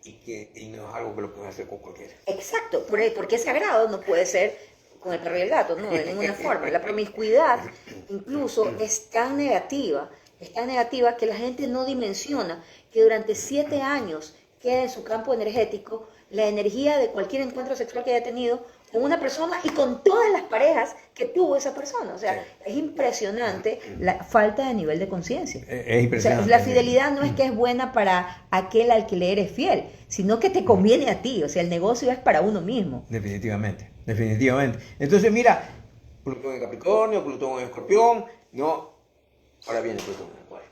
Y no es algo que lo puedes hacer con cualquiera. Exacto, porque es sagrado, no puede ser con el perro y el gato, no, de ninguna forma. La promiscuidad incluso es tan negativa que la gente no dimensiona que durante 7 años queda en su campo energético la energía de cualquier encuentro sexual que haya tenido con una persona y con todas las parejas que tuvo esa persona. O sea, sí. Es impresionante la falta de nivel de conciencia. Es impresionante. O sea, la fidelidad no es que es buena para aquel al que le eres fiel, sino que te conviene a ti. O sea, el negocio es para uno mismo. Definitivamente. Entonces, mira, Plutón en Capricornio, Plutón en Escorpión, no, ahora viene Plutón en Acuario.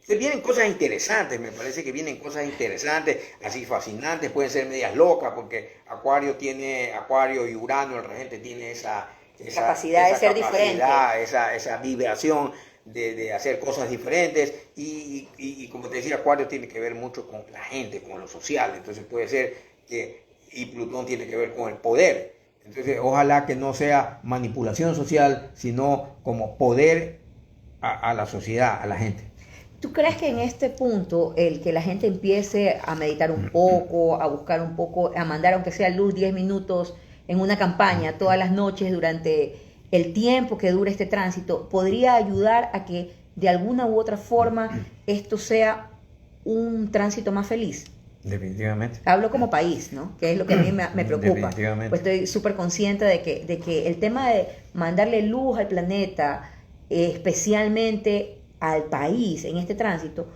Vienen cosas interesantes, me parece que vienen cosas interesantes, así fascinantes, pueden ser medias locas, porque Acuario y Urano, el regente, tiene esa capacidad de ser diferente, esa vibración de hacer cosas diferentes, y como te decía, Acuario tiene que ver mucho con la gente, con lo social, entonces puede ser y Plutón tiene que ver con el poder, entonces ojalá que no sea manipulación social, sino como poder a la sociedad, a la gente. ¿Tú crees que en este punto el que la gente empiece a meditar un poco, a buscar un poco, a mandar aunque sea luz 10 minutos en una campaña todas las noches durante el tiempo que dure este tránsito, podría ayudar a que de alguna u otra forma esto sea un tránsito más feliz? Definitivamente. Hablo como país, ¿no? Que es lo que a mí me preocupa. Pues estoy súper consciente de que el tema de mandarle luz al planeta, especialmente al país en este tránsito,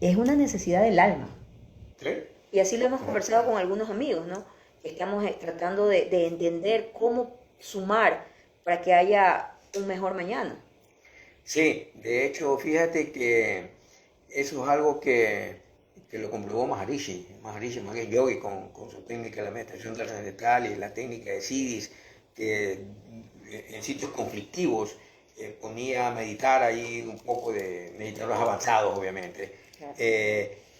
es una necesidad del alma. ¿Sí? Y así lo hemos conversado con algunos amigos, ¿no? Estamos tratando de entender cómo sumar para que haya un mejor mañana. Sí, de hecho, fíjate que eso es algo que lo comprobó Maharishi Mahesh Yogi con su técnica de la meditación trascendental y la técnica de Siddhis, que en sitios conflictivos ponía a meditar ahí un poco de meditadores avanzados, obviamente.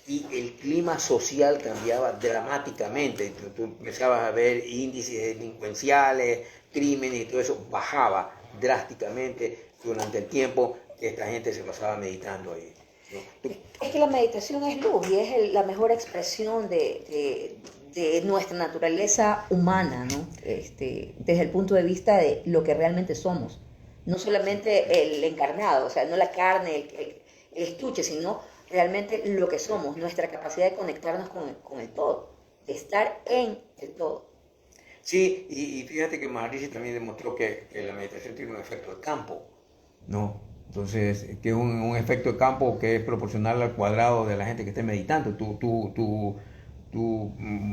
Y el clima social cambiaba dramáticamente. Tú empezabas a ver índices delincuenciales, crímenes y todo eso bajaba drásticamente durante el tiempo que esta gente se pasaba meditando ahí, ¿no? Es que la meditación es luz y es la mejor expresión de de nuestra naturaleza humana, ¿no? Desde el punto de vista de lo que realmente somos. No solamente el encarnado, o sea, no la carne, el estuche, sino realmente lo que somos, nuestra capacidad de conectarnos con el todo, de estar en el todo. Sí, y fíjate que Maharishi también demostró que la meditación tiene un efecto de campo, ¿no? Entonces, que es un efecto de campo que es proporcional al cuadrado de la gente que esté meditando.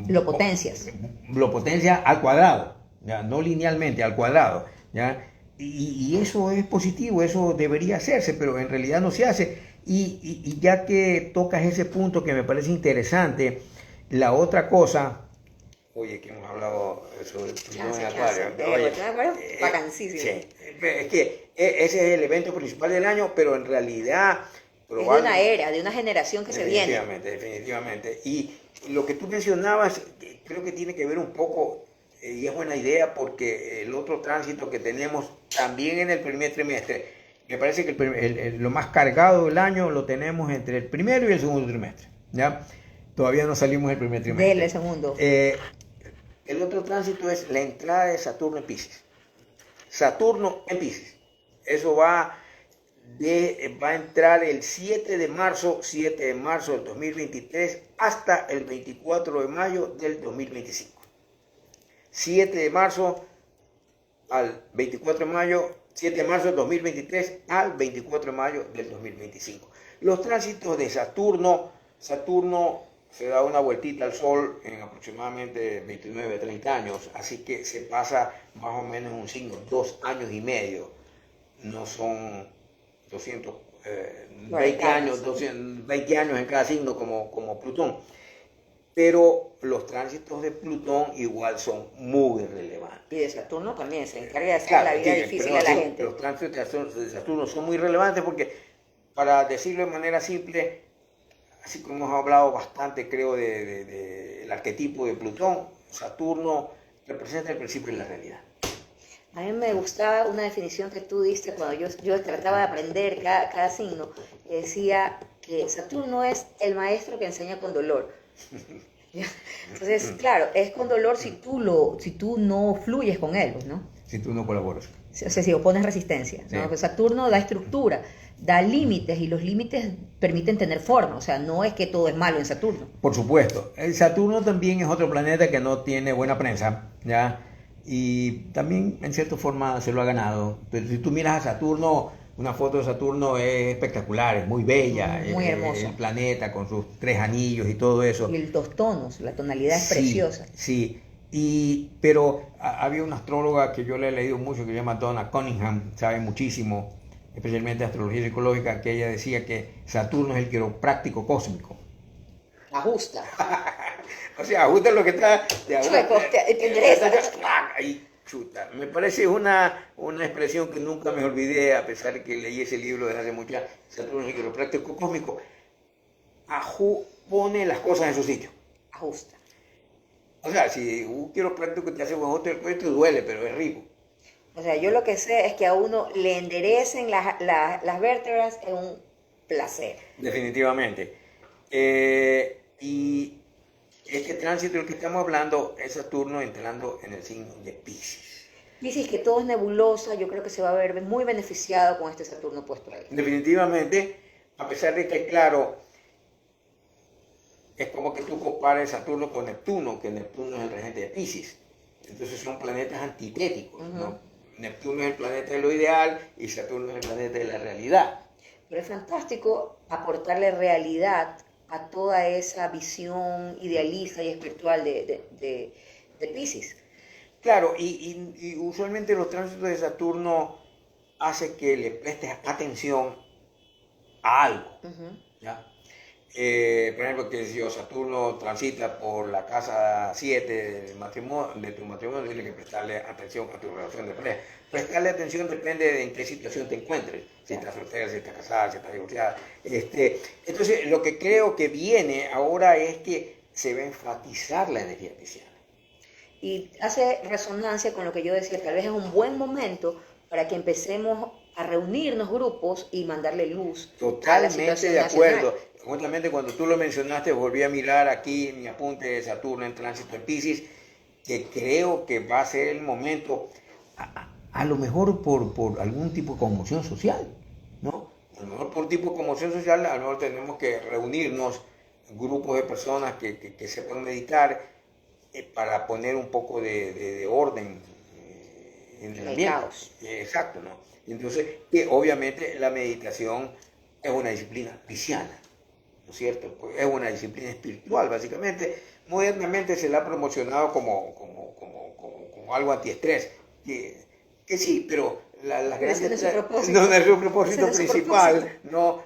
Lo potencias. Lo potencia al cuadrado, ¿ya? No linealmente, al cuadrado, ¿ya? Y eso es positivo, eso debería hacerse, pero en realidad no se hace. Y ya que tocas ese punto que me parece interesante, la otra cosa. Oye, que hemos hablado sobre Plutón en Acuario. Oye, vacancísimo. Sí, es que ese es el evento principal del año, pero en realidad es de una era, de una generación que se viene. Definitivamente. Y lo que tú mencionabas, creo que tiene que ver un poco, y es buena idea, porque el otro tránsito que tenemos también en el primer trimestre, me parece que lo más cargado del año lo tenemos entre el primero y el segundo trimestre, ¿ya? Todavía no salimos del primer trimestre. Del segundo. El otro tránsito es la entrada de Saturno en Piscis. Saturno en Piscis. Eso va a entrar el 7 de marzo del 2023 hasta el 24 de mayo del 2025. 7 de marzo al 24 de mayo, 7 de marzo del 2023 al 24 de mayo del 2025. Los tránsitos de Saturno se da una vueltita al Sol en aproximadamente 29, 30 años, así que se pasa más o menos un signo, 2 años y medio. No son 220 años, 220 años en cada signo como Plutón. Pero los tránsitos de Plutón igual son muy relevantes. Y de Saturno también se encarga de hacer la vida difícil a la gente. Los tránsitos de Saturno son muy relevantes porque, para decirlo de manera simple, así como hemos hablado bastante, creo, del arquetipo de Plutón, Saturno representa el principio de la realidad. A mí me gustaba una definición que tú diste cuando yo trataba de aprender cada signo, que decía que Saturno es el maestro que enseña con dolor. Entonces, claro, es con dolor si tú no fluyes con él, ¿no? Si tú no colaboras. O sea, si opones resistencia, ¿no? Sí. Pues Saturno da estructura, da límites, y los límites permiten tener forma. O sea, no es que todo es malo en Saturno. Por supuesto. El Saturno también es otro planeta que no tiene buena prensa, ¿ya? Y también, en cierta forma, se lo ha ganado. Pero si tú miras a Saturno, una foto de Saturno es espectacular, es muy bella. Muy hermoso. El planeta con sus 3 anillos y todo eso. Y los 2 tonos, la tonalidad es preciosa. Sí. Pero había una astróloga que yo le he leído mucho, que se llama Donna Cunningham, sabe muchísimo, especialmente de astrología psicológica, que ella decía que Saturno es el quiropráctico cósmico. Ajusta. O sea, ajusta lo que está... Ahí, chuta. Me parece una expresión que nunca me olvidé, a pesar de que leí ese libro desde hace mucho. Saturno es el quiropráctico cósmico. Pone las cosas en su sitio. Ajusta. O sea, si un quiropráctico te hace buen ajuste del cuello, te duele, pero es rico. O sea, yo lo que sé es que a uno le enderecen las vértebras es un placer. Definitivamente. Y este tránsito del que estamos hablando es Saturno entrando en el signo de Piscis. Piscis, que todo es nebulosa, yo creo que se va a ver muy beneficiado con este Saturno puesto ahí. Definitivamente, a pesar de que, claro, es como que tú compares Saturno con Neptuno, que Neptuno es el regente de Piscis. Entonces son planetas antitéticos, ¿no? Neptuno es el planeta de lo ideal y Saturno es el planeta de la realidad. Pero es fantástico aportarle realidad a toda esa visión idealista y espiritual de Piscis. Claro, y usualmente los tránsitos de Saturno hacen que le prestes atención a algo, ¿ya? Por ejemplo, que si Saturno transita por la casa 7 de tu matrimonio, tienes que prestarle atención a tu relación de pareja. Prestarle atención depende de en qué situación te encuentres, si estás soltera, si estás casada, si estás divorciada. Entonces, lo que creo que viene ahora es que se va a enfatizar la energía pisciana. Y hace resonancia con lo que yo decía, tal vez es un buen momento para que empecemos a reunirnos grupos y mandarle luz. Totalmente de acuerdo. Justamente cuando tú lo mencionaste, volví a mirar aquí mi apunte de Saturno en tránsito en Piscis, que creo que va a ser el momento, a lo mejor por algún tipo de conmoción social, ¿no? A lo mejor por tipo de conmoción social, a lo mejor tenemos que reunirnos, grupos de personas que sepan meditar, para poner un poco de orden en el ambiente. Caos. Exacto, ¿no? Entonces, que obviamente la meditación es una disciplina pisciana, ¿no es cierto? Pues es una disciplina espiritual, básicamente. Modernamente se la ha promocionado como algo antiestrés, que sí, pero las grandes... No es su propósito principal, no.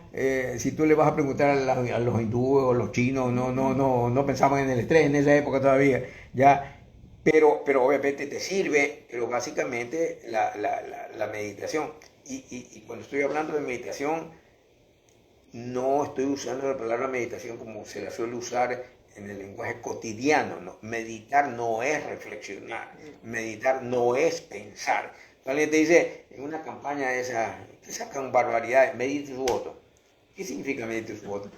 Si tú le vas a preguntar a los hindúes o los chinos, no pensaban en el estrés en esa época todavía, ya. Pero obviamente te sirve, pero básicamente la meditación, y cuando estoy hablando de meditación, no estoy usando la palabra meditación como se la suele usar en el lenguaje cotidiano, ¿no? Meditar no es reflexionar, meditar no es pensar. Alguien te dice, en una campaña esa, que sacan barbaridades, medite su voto. ¿Qué significa medite su voto?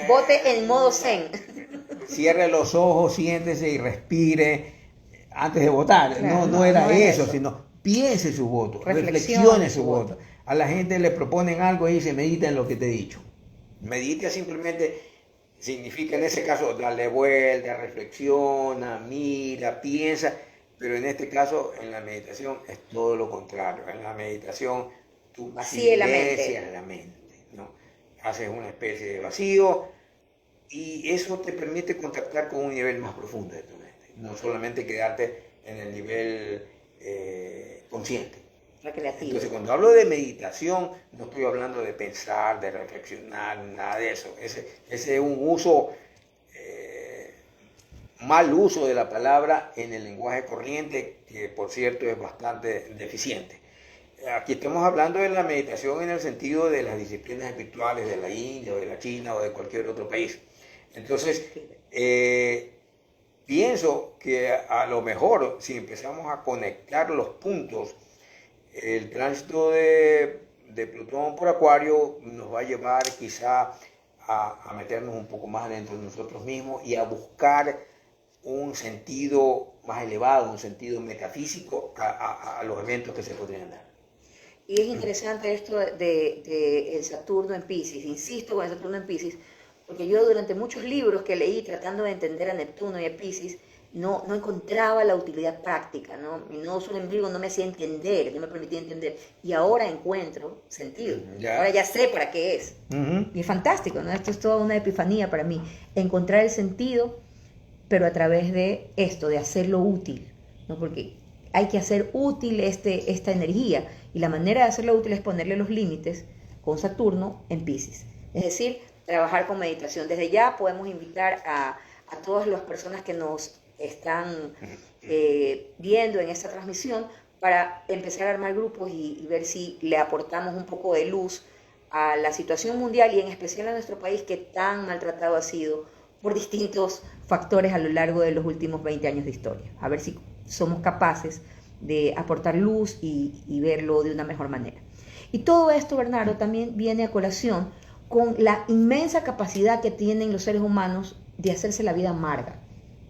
Vote en modo zen. Cierre los ojos, siéntese y respire antes de votar. Claro, no era eso, eso, sino piense su voto, reflexione su voto. A la gente le proponen algo y dice, medita en lo que te he dicho. Medita simplemente significa en ese caso darle vuelta, reflexiona, mira, piensa, pero en este caso en la meditación es todo lo contrario. En la meditación tú silencias la mente, ¿no? Haces una especie de vacío y eso te permite contactar con un nivel más profundo de tu mente, no solamente quedarte en el nivel consciente. Recreativo. Entonces, cuando hablo de meditación, no estoy hablando de pensar, de reflexionar, nada de eso. Ese es un uso, mal uso de la palabra en el lenguaje corriente, que por cierto es bastante deficiente. Aquí estamos hablando de la meditación en el sentido de las disciplinas espirituales de la India, o de la China, o de cualquier otro país. Entonces, pienso que a lo mejor, si empezamos a conectar los puntos, el tránsito de Plutón por Acuario nos va a llevar quizá a meternos un poco más dentro de nosotros mismos y a buscar un sentido más elevado, un sentido metafísico a los eventos que se podrían dar. Y es interesante esto de el Saturno en Piscis, insisto con el Saturno en Piscis, porque yo durante muchos libros que leí tratando de entender a Neptuno y a Piscis, no encontraba la utilidad práctica, ¿no? Mi nodo sur en Virgo no me hacía entender, no me permitía entender, y ahora encuentro sentido, ahora ya sé para qué es, y es fantástico, ¿no? Esto es toda una epifanía para mí, encontrar el sentido, pero a través de esto, de hacerlo útil, ¿no? Porque hay que hacer útil esta energía, y la manera de hacerlo útil es ponerle los límites con Saturno en Piscis, es decir, trabajar con meditación. Desde ya podemos invitar a todas las personas que nos están viendo en esta transmisión para empezar a armar grupos y ver si le aportamos un poco de luz a la situación mundial y en especial a nuestro país que tan maltratado ha sido por distintos factores a lo largo de los últimos 20 años de historia. A ver si somos capaces de aportar luz y verlo de una mejor manera. Y todo esto, Bernardo, también viene a colación con la inmensa capacidad que tienen los seres humanos de hacerse la vida amarga,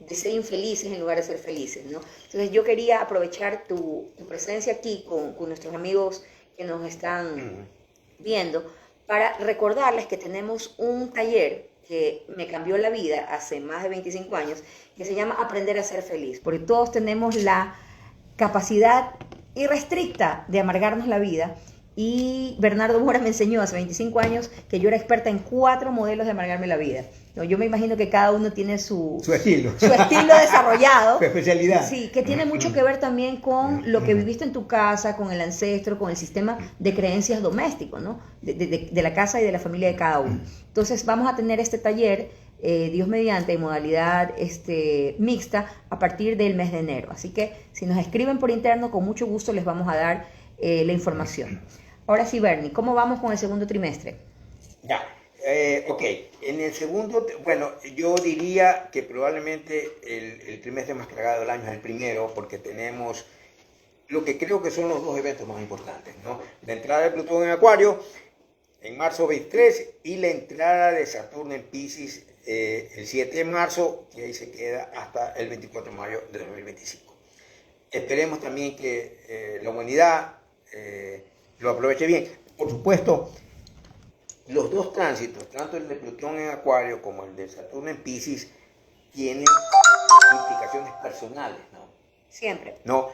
de ser infelices en lugar de ser felices, ¿no? Entonces yo quería aprovechar tu presencia aquí con nuestros amigos que nos están viendo para recordarles que tenemos un taller que me cambió la vida hace más de 25 años, que se llama Aprender a ser feliz, porque todos tenemos la capacidad irrestricta de amargarnos la vida. Y Bernardo Mora me enseñó hace 25 años que yo era experta en 4 modelos de amargarme la vida. Yo me imagino que cada uno tiene su estilo desarrollado. Su especialidad. Sí, que tiene mucho que ver también con lo que viviste en tu casa, con el ancestro, con el sistema de creencias doméstico, ¿no? De la casa y de la familia de cada uno. Entonces vamos a tener este taller, Dios mediante, en modalidad mixta a partir del mes de enero. Así que si nos escriben por interno, con mucho gusto les vamos a dar la información. Ahora sí, Bernie, ¿cómo vamos con el segundo trimestre? Ya, ok. En el segundo, bueno, yo diría que probablemente el trimestre más cargado del año es el primero, porque tenemos lo que creo que son los dos eventos más importantes, ¿no? La entrada de Plutón en Acuario en marzo 23 y la entrada de Saturno en Piscis el 7 de marzo, que ahí se queda hasta el 24 de mayo de 2025. Esperemos también que la humanidad lo aproveche bien. Por supuesto, los dos tránsitos, tanto el de Plutón en Acuario como el de Saturno en Piscis, tienen implicaciones personales, ¿no? Siempre. No,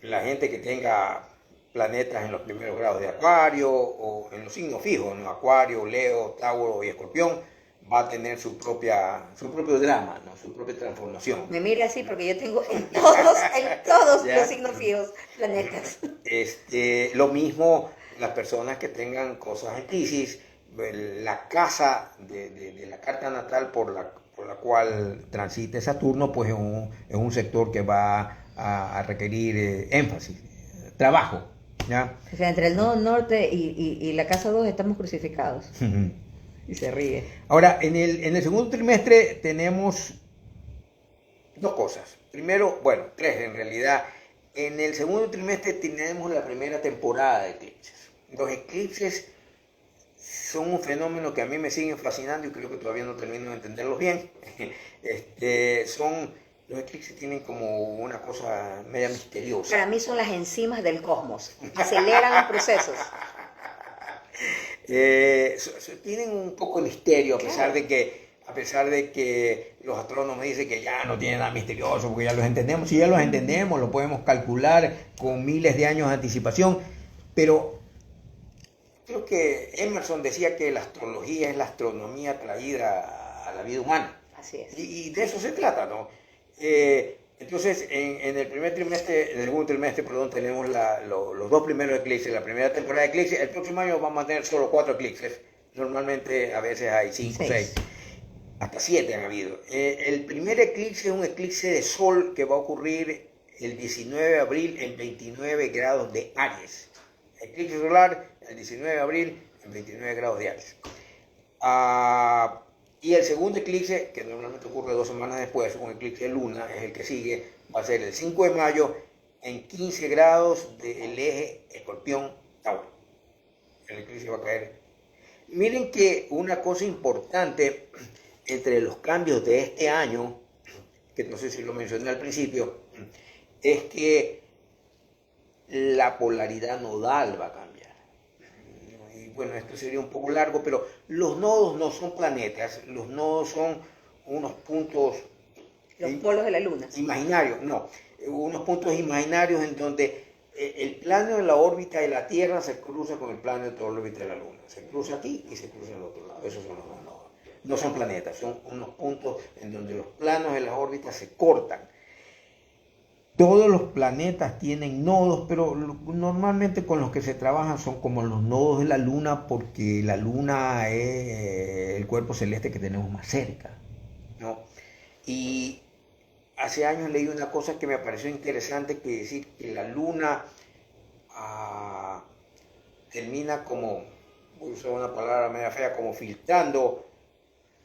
la gente que tenga planetas en los primeros grados de Acuario o en los signos fijos, ¿no? Acuario, Leo, Tauro y Escorpión, va a tener su propio drama, ¿no? Su propia transformación. Me mire así porque yo tengo en todos los signos fijos planetas. Lo mismo las personas que tengan cosas en Piscis, la casa de la carta natal por la cual transite Saturno, pues es un sector que va a requerir énfasis, trabajo, ¿ya? O sea, entre el nodo norte y la casa 2 estamos crucificados. Y se ríe. Ahora, en el segundo trimestre tenemos dos cosas. Primero, bueno, tres en realidad. En el segundo trimestre tenemos la primera temporada de eclipses. Los eclipses son un fenómeno que a mí me siguen fascinando y creo que todavía no termino de entenderlos bien. Los eclipses tienen como una cosa media misteriosa. Para mí son las enzimas del cosmos. Aceleran los procesos. Tienen un poco de misterio, a pesar de que los astrónomos dicen que ya no tienen nada misterioso, porque ya los entendemos. Si ya los entendemos, lo podemos calcular con miles de años de anticipación, pero creo que Emerson decía que la astrología es la astronomía traída a la vida humana. Así es. Y de eso se trata, ¿no? Entonces, en el segundo trimestre, tenemos los dos primeros eclipses, la primera temporada de eclipses. El próximo año vamos a tener solo 4 eclipses. Normalmente a veces hay 5, 6, hasta 7 han habido. El primer eclipse es un eclipse de sol que va a ocurrir el 19 de abril en 29 grados de Aries. Eclipse solar el 19 de abril en 29 grados de Aries. Y el segundo eclipse, que normalmente ocurre 2 semanas después, un eclipse de luna, es el que sigue, va a ser el 5 de mayo en 15 grados del eje Escorpión-Tauro. El eclipse va a caer. Miren que una cosa importante entre los cambios de este año, que no sé si lo mencioné al principio, es que la polaridad nodal va a cambiar. Bueno, esto sería un poco largo, pero los nodos no son planetas, los nodos son unos puntos... Los polos de la luna. Imaginarios, no, unos puntos imaginarios en donde el plano de la órbita de la Tierra se cruza con el plano de la órbita de la Luna. Se cruza aquí y se cruza al otro lado. Esos son los nodos. No son planetas, son unos puntos en donde los planos de las órbitas se cortan. Todos los planetas tienen nodos, pero normalmente con los que se trabajan son como los nodos de la Luna, porque la Luna es el cuerpo celeste que tenemos más cerca, ¿no? Y hace años leí una cosa que me pareció interesante, que decir que la Luna termina como, voy a usar una palabra media fea, como filtrando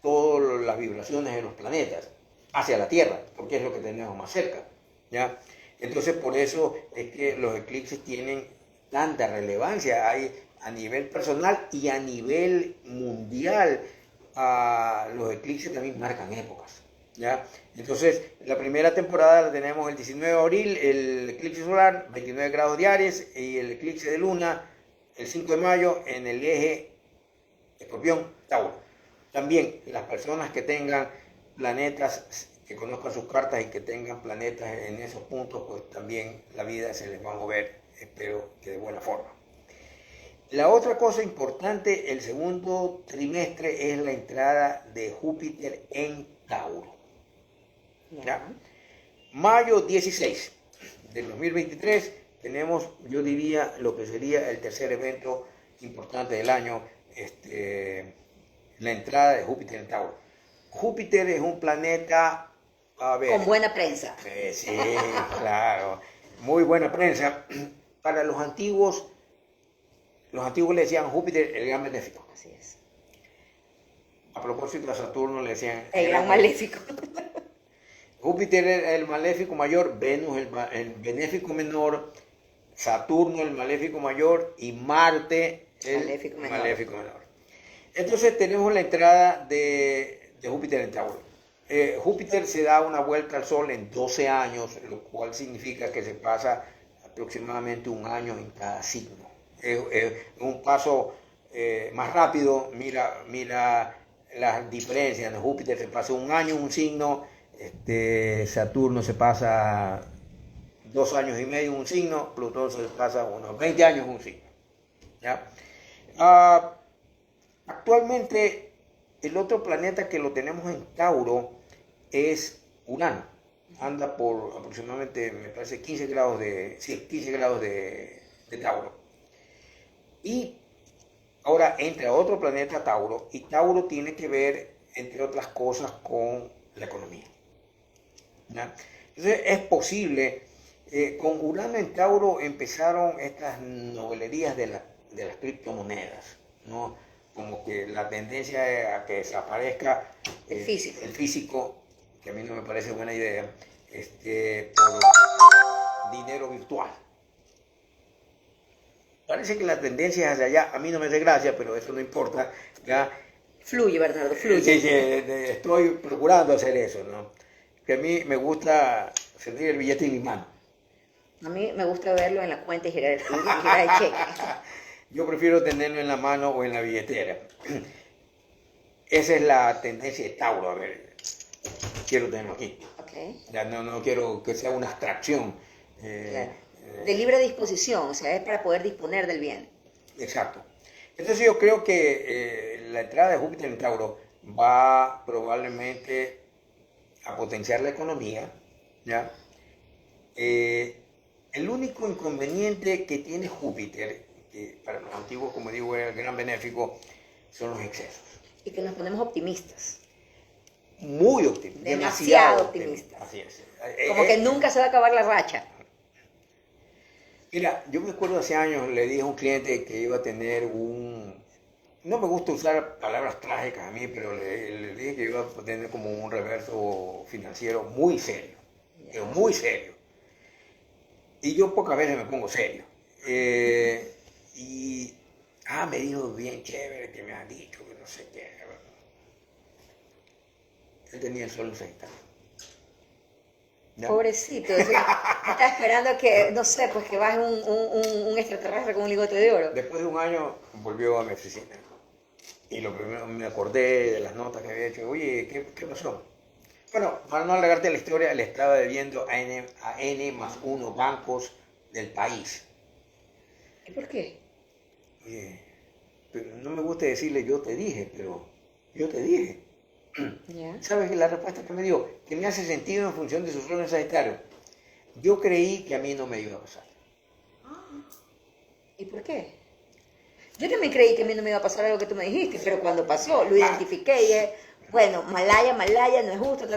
todas las vibraciones de los planetas hacia la Tierra, porque es lo que tenemos más cerca, ¿ya? Entonces, por eso es que los eclipses tienen tanta relevancia. Hay a nivel personal y a nivel mundial, los eclipses también marcan épocas, ¿ya? Entonces, la primera temporada la tenemos el 19 de abril, el eclipse solar, 29 grados de Aries, y el eclipse de luna, el 5 de mayo, en el eje Escorpión-Tauro. También las personas que tengan planetas, que conozcan sus cartas y que tengan planetas en esos puntos, pues también la vida se les va a mover, espero que de buena forma. La otra cosa importante, el segundo trimestre, es la entrada de Júpiter en Tauro. ¿Ya? Mayo 16 del 2023 tenemos, yo diría, lo que sería el tercer evento importante del año, la entrada de Júpiter en Tauro. Júpiter es un planeta, con buena prensa. Sí, claro, muy buena prensa. Para los antiguos le decían Júpiter el gran benéfico. Así es. A propósito, a Saturno le decían el gran maléfico. Júpiter el maléfico mayor, Venus el benéfico menor, Saturno el maléfico mayor y Marte el maléfico menor. Entonces tenemos la entrada de Júpiter en Tauro. Júpiter se da una vuelta al Sol en 12 años, lo cual significa que se pasa aproximadamente un año en cada signo. Un paso más rápido, mira las diferencias. En Júpiter se pasa un año en un signo, Saturno se pasa 2 años y medio en un signo, Plutón se pasa unos 20 años en un signo. ¿Ya? Actualmente el otro planeta que lo tenemos en Tauro es Urano. Anda por aproximadamente, me parece, 15 grados de Tauro. Y ahora entra otro planeta Tauro, y Tauro tiene que ver, entre otras cosas, con la economía. ¿Ya? Entonces es posible, con Urano en Tauro empezaron estas novelerías de las criptomonedas, ¿no? Como que la tendencia a que desaparezca el físico, que a mí no me parece buena idea, por dinero virtual. Parece que la tendencia es hacia allá, a mí no me hace gracia, pero eso no importa. ¿Ya? Fluye, Bernardo, fluye. Sí, estoy procurando hacer eso, ¿no? Que a mí me gusta sentir el billete en mi mano. A mí me gusta verlo en la cuenta y girar el cheque. Yo prefiero tenerlo en la mano o en la billetera. Esa es la tendencia de Tauro. A ver, quiero tenerlo aquí. Okay. Ya no quiero que sea una abstracción. Claro. De libre disposición, o sea, es para poder disponer del bien. Exacto. Entonces yo creo que la entrada de Júpiter en Tauro va probablemente a potenciar la economía, ¿ya? El único inconveniente que tiene Júpiter, que para los antiguos, como digo, era el gran benéfico, son los excesos. Y que nos ponemos optimistas. Muy optimistas. Demasiado optimistas. Así es. Como que nunca se va a acabar la racha. Mira, yo me acuerdo hace años, le dije a un cliente que iba a tener no me gusta usar palabras trágicas a mí, pero le dije que iba a tener como un reverso financiero muy serio, pero muy serio. Y yo pocas veces me pongo serio. Me dijo, bien chévere que me has dicho, que no sé qué. Él tenía el sol en Sagitario. ¿Ya? Pobrecito, está esperando que, no sé, pues que baje un extraterrestre con un lingote de oro. Después de un año volvió a mi oficina. Y lo primero me acordé de las notas que había hecho. Oye, ¿qué pasó? Bueno, para no alargarte la historia, le estaba debiendo a N+1 bancos del país. ¿Y por qué? Oye, pero no me gusta decirle yo te dije, pero yo te dije. ¿Ya? ¿Sabes la respuesta que me dio? Que me hace sentido en función de su sol en Sagitario. Yo creí que a mí no me iba a pasar. ¿Y por qué? Yo también creí que a mí no me iba a pasar algo que tú me dijiste, pero cuando pasó, lo identifiqué y dije, bueno, Malaya, no es justo,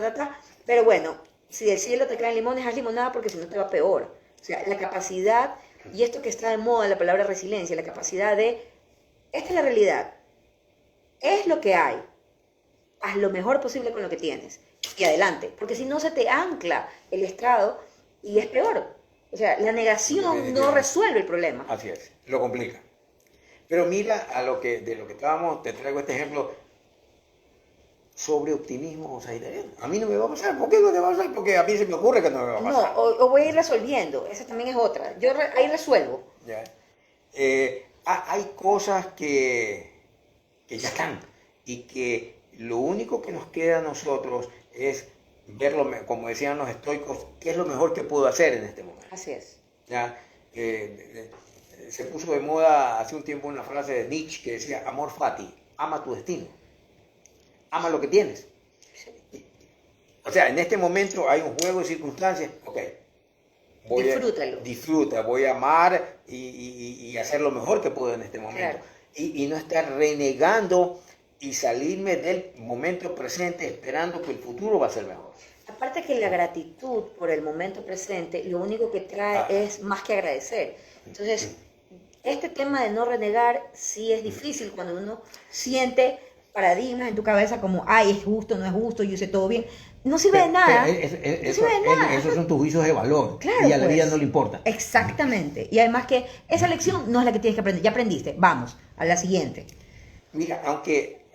pero bueno, si del cielo te caen limones, haz limonada porque si no te va peor. O sea, la capacidad, y esto que está de moda, la palabra resiliencia, la capacidad de, esta es la realidad, es lo que hay, haz lo mejor posible con lo que tienes y adelante, porque si no se te ancla el estado y es peor. O sea, la negación no resuelve el problema. Así es, lo complica. Pero mira de lo que estábamos, te traigo este ejemplo sobre optimismo sagitariano. A mí no me va a pasar. ¿Por qué no te va a pasar? Porque a mí se me ocurre que no me va a pasar. No, o voy a ir resolviendo. Esa también es otra. Yo ahí resuelvo. Ya. Hay cosas que ya están y que lo único que nos queda a nosotros es verlo, como decían los estoicos, qué es lo mejor que puedo hacer en este momento. Así es. ¿Ya? Se puso de moda hace un tiempo una frase de Nietzsche que decía, amor fati, ama tu destino, ama lo que tienes. O sea, en este momento hay un juego de circunstancias, ok, disfruta, voy a amar y hacer lo mejor que puedo en este momento. Claro. Y no estar renegando y salirme del momento presente esperando que el futuro va a ser mejor. Aparte que la gratitud por el momento presente, lo único que trae es más que agradecer. Entonces, este tema de no renegar sí es difícil cuando uno siente paradigmas en tu cabeza como, ay, es justo, no es justo, yo hice todo bien. no sirve de nada. No Eso, sirve de nada. esos son tus juicios de valor. Claro, y a la pues. vida no le importa. Exactamente. Y además que esa lección no es la que tienes que aprender. Ya aprendiste. Vamos, a la siguiente. Mira, aunque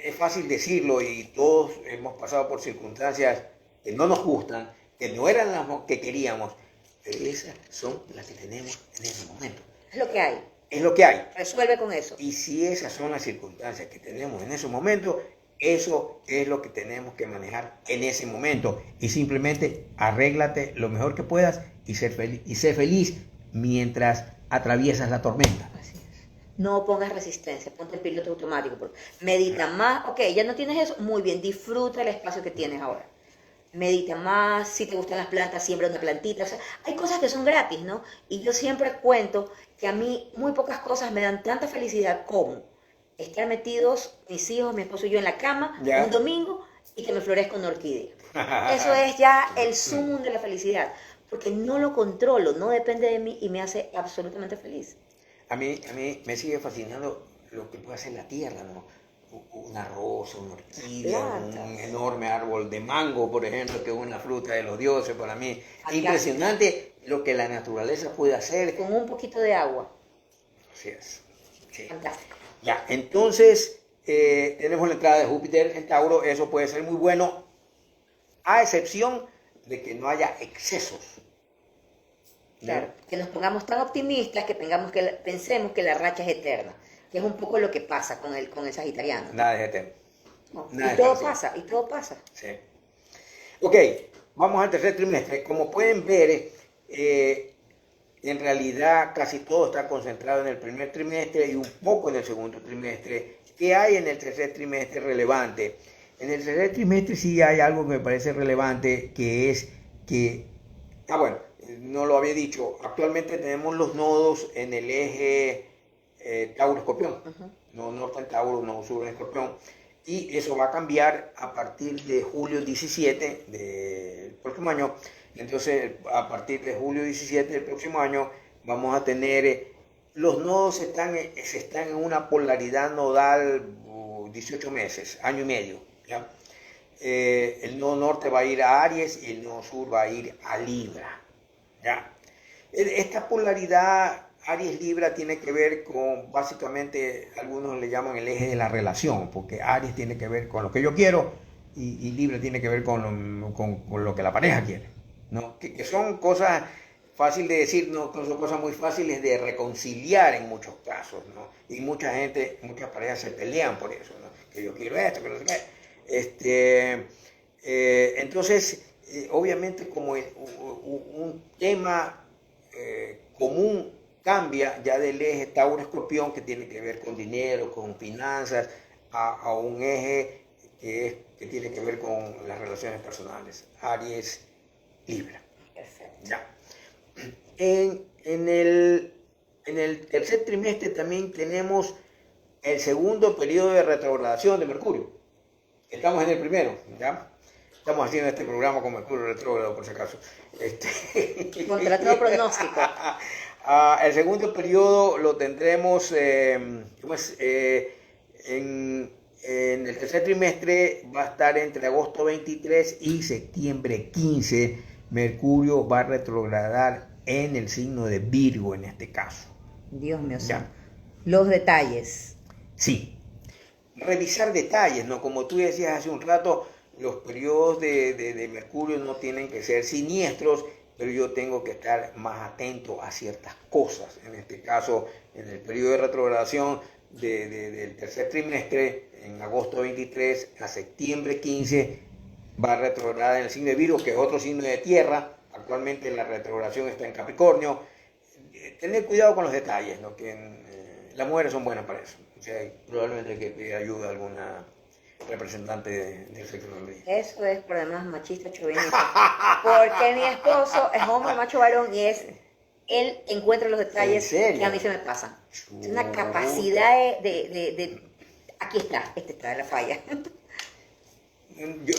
es fácil decirlo y todos hemos pasado por circunstancias que no nos gustan, que no eran las que queríamos, pero esas son las que tenemos en ese momento. Es lo que hay. Es lo que hay. Resuelve con eso. Y si esas son las circunstancias que tenemos en ese momento, eso es lo que tenemos que manejar en ese momento. Y simplemente arréglate lo mejor que puedas y sé feliz mientras atraviesas la tormenta. Así es. No pongas resistencia, ponte en piloto automático. Medita más. Ok, ya no tienes eso. Muy bien, disfruta el espacio que tienes ahora. Medita más, si te gustan las plantas, siembra una plantita. O sea, hay cosas que son gratis, ¿no? Y yo siempre cuento que a mí muy pocas cosas me dan tanta felicidad como estar metidos, mis hijos, mi esposo y yo en la cama, ¿Ya? un domingo, y que me florezca una orquídea. Eso es ya el sumum de la felicidad, porque no lo controlo, no depende de mí y me hace absolutamente feliz. A mí me sigue fascinando lo que puede hacer la tierra, ¿no? Una rosa, una orquídea, un enorme árbol de mango, por ejemplo, que es una fruta de los dioses para mí. Acá. Impresionante lo que la naturaleza puede hacer. Con un poquito de agua. Así es. Sí. Fantástico. Ya, entonces tenemos la entrada de Júpiter en Tauro. Eso puede ser muy bueno, a excepción de que no haya excesos. Claro, que nos pongamos tan optimistas que pensemos que la racha es eterna, que es un poco lo que pasa con el sagitariano. Nada es eterno. No, Nada y es todo fácil. pasa, y todo pasa. Sí. Ok, vamos al tercer trimestre. Como pueden ver, en realidad casi todo está concentrado en el primer trimestre y un poco en el segundo trimestre. ¿Qué hay en el tercer trimestre relevante? En el tercer trimestre sí hay algo que me parece relevante, que es que, bueno, no lo había dicho, actualmente tenemos los nodos en el eje Tauro-Escorpión, no norte en Tauro, no sur en Escorpión, y eso va a cambiar a partir de julio 17 del próximo año. Entonces, a partir de julio 17 del próximo año, vamos a tener, los nodos están en una polaridad nodal 18 meses, año y medio, ¿ya? El nodo norte va a ir a Aries y el nodo sur va a ir a Libra, ¿ya? Esta polaridad Aries-Libra tiene que ver con, básicamente, algunos le llaman el eje de la relación, porque Aries tiene que ver con lo que yo quiero y Libra tiene que ver con lo que la pareja quiere, ¿no? Que son cosas fáciles de decir, no, son cosas muy fáciles de reconciliar en muchos casos, ¿no? Y muchas parejas se pelean por eso, ¿no? Que yo quiero esto, que no sé qué. Entonces, obviamente, como un tema común cambia ya del eje Tauro-Escorpión, que tiene que ver con dinero, con finanzas, a un eje que tiene que ver con las relaciones personales, Aries-Libra. Perfecto. Ya. En el tercer trimestre también tenemos el segundo periodo de retrogradación de Mercurio. Estamos en el primero, ¿ya? Estamos haciendo este programa con Mercurio retrógrado, por si acaso. Contra todo pronóstico. El segundo periodo lo tendremos en el tercer trimestre, va a estar entre agosto 23 y septiembre 15. Mercurio va a retrogradar en el signo de Virgo en este caso. Dios mío, Ya. Los detalles. Sí. Revisar detalles, ¿no? Como tú decías hace un rato, los periodos de Mercurio no tienen que ser siniestros, pero yo tengo que estar más atento a ciertas cosas. En este caso, en el periodo de retrogradación del tercer trimestre, en agosto 23 a septiembre 15, va a retrogradar en el signo de Virgo, que es otro signo de tierra. Actualmente la retrogradación está en Capricornio. Tener cuidado con los detalles, ¿no? Las mujeres son buenas para eso. O sea, probablemente que te ayude a alguna representante del sexo femenino. Eso es problemas machistas chauvinistas. Porque mi esposo es hombre, macho, varón, y él encuentra los detalles que a mí se me pasan. Es una capacidad de aquí está, está la falla.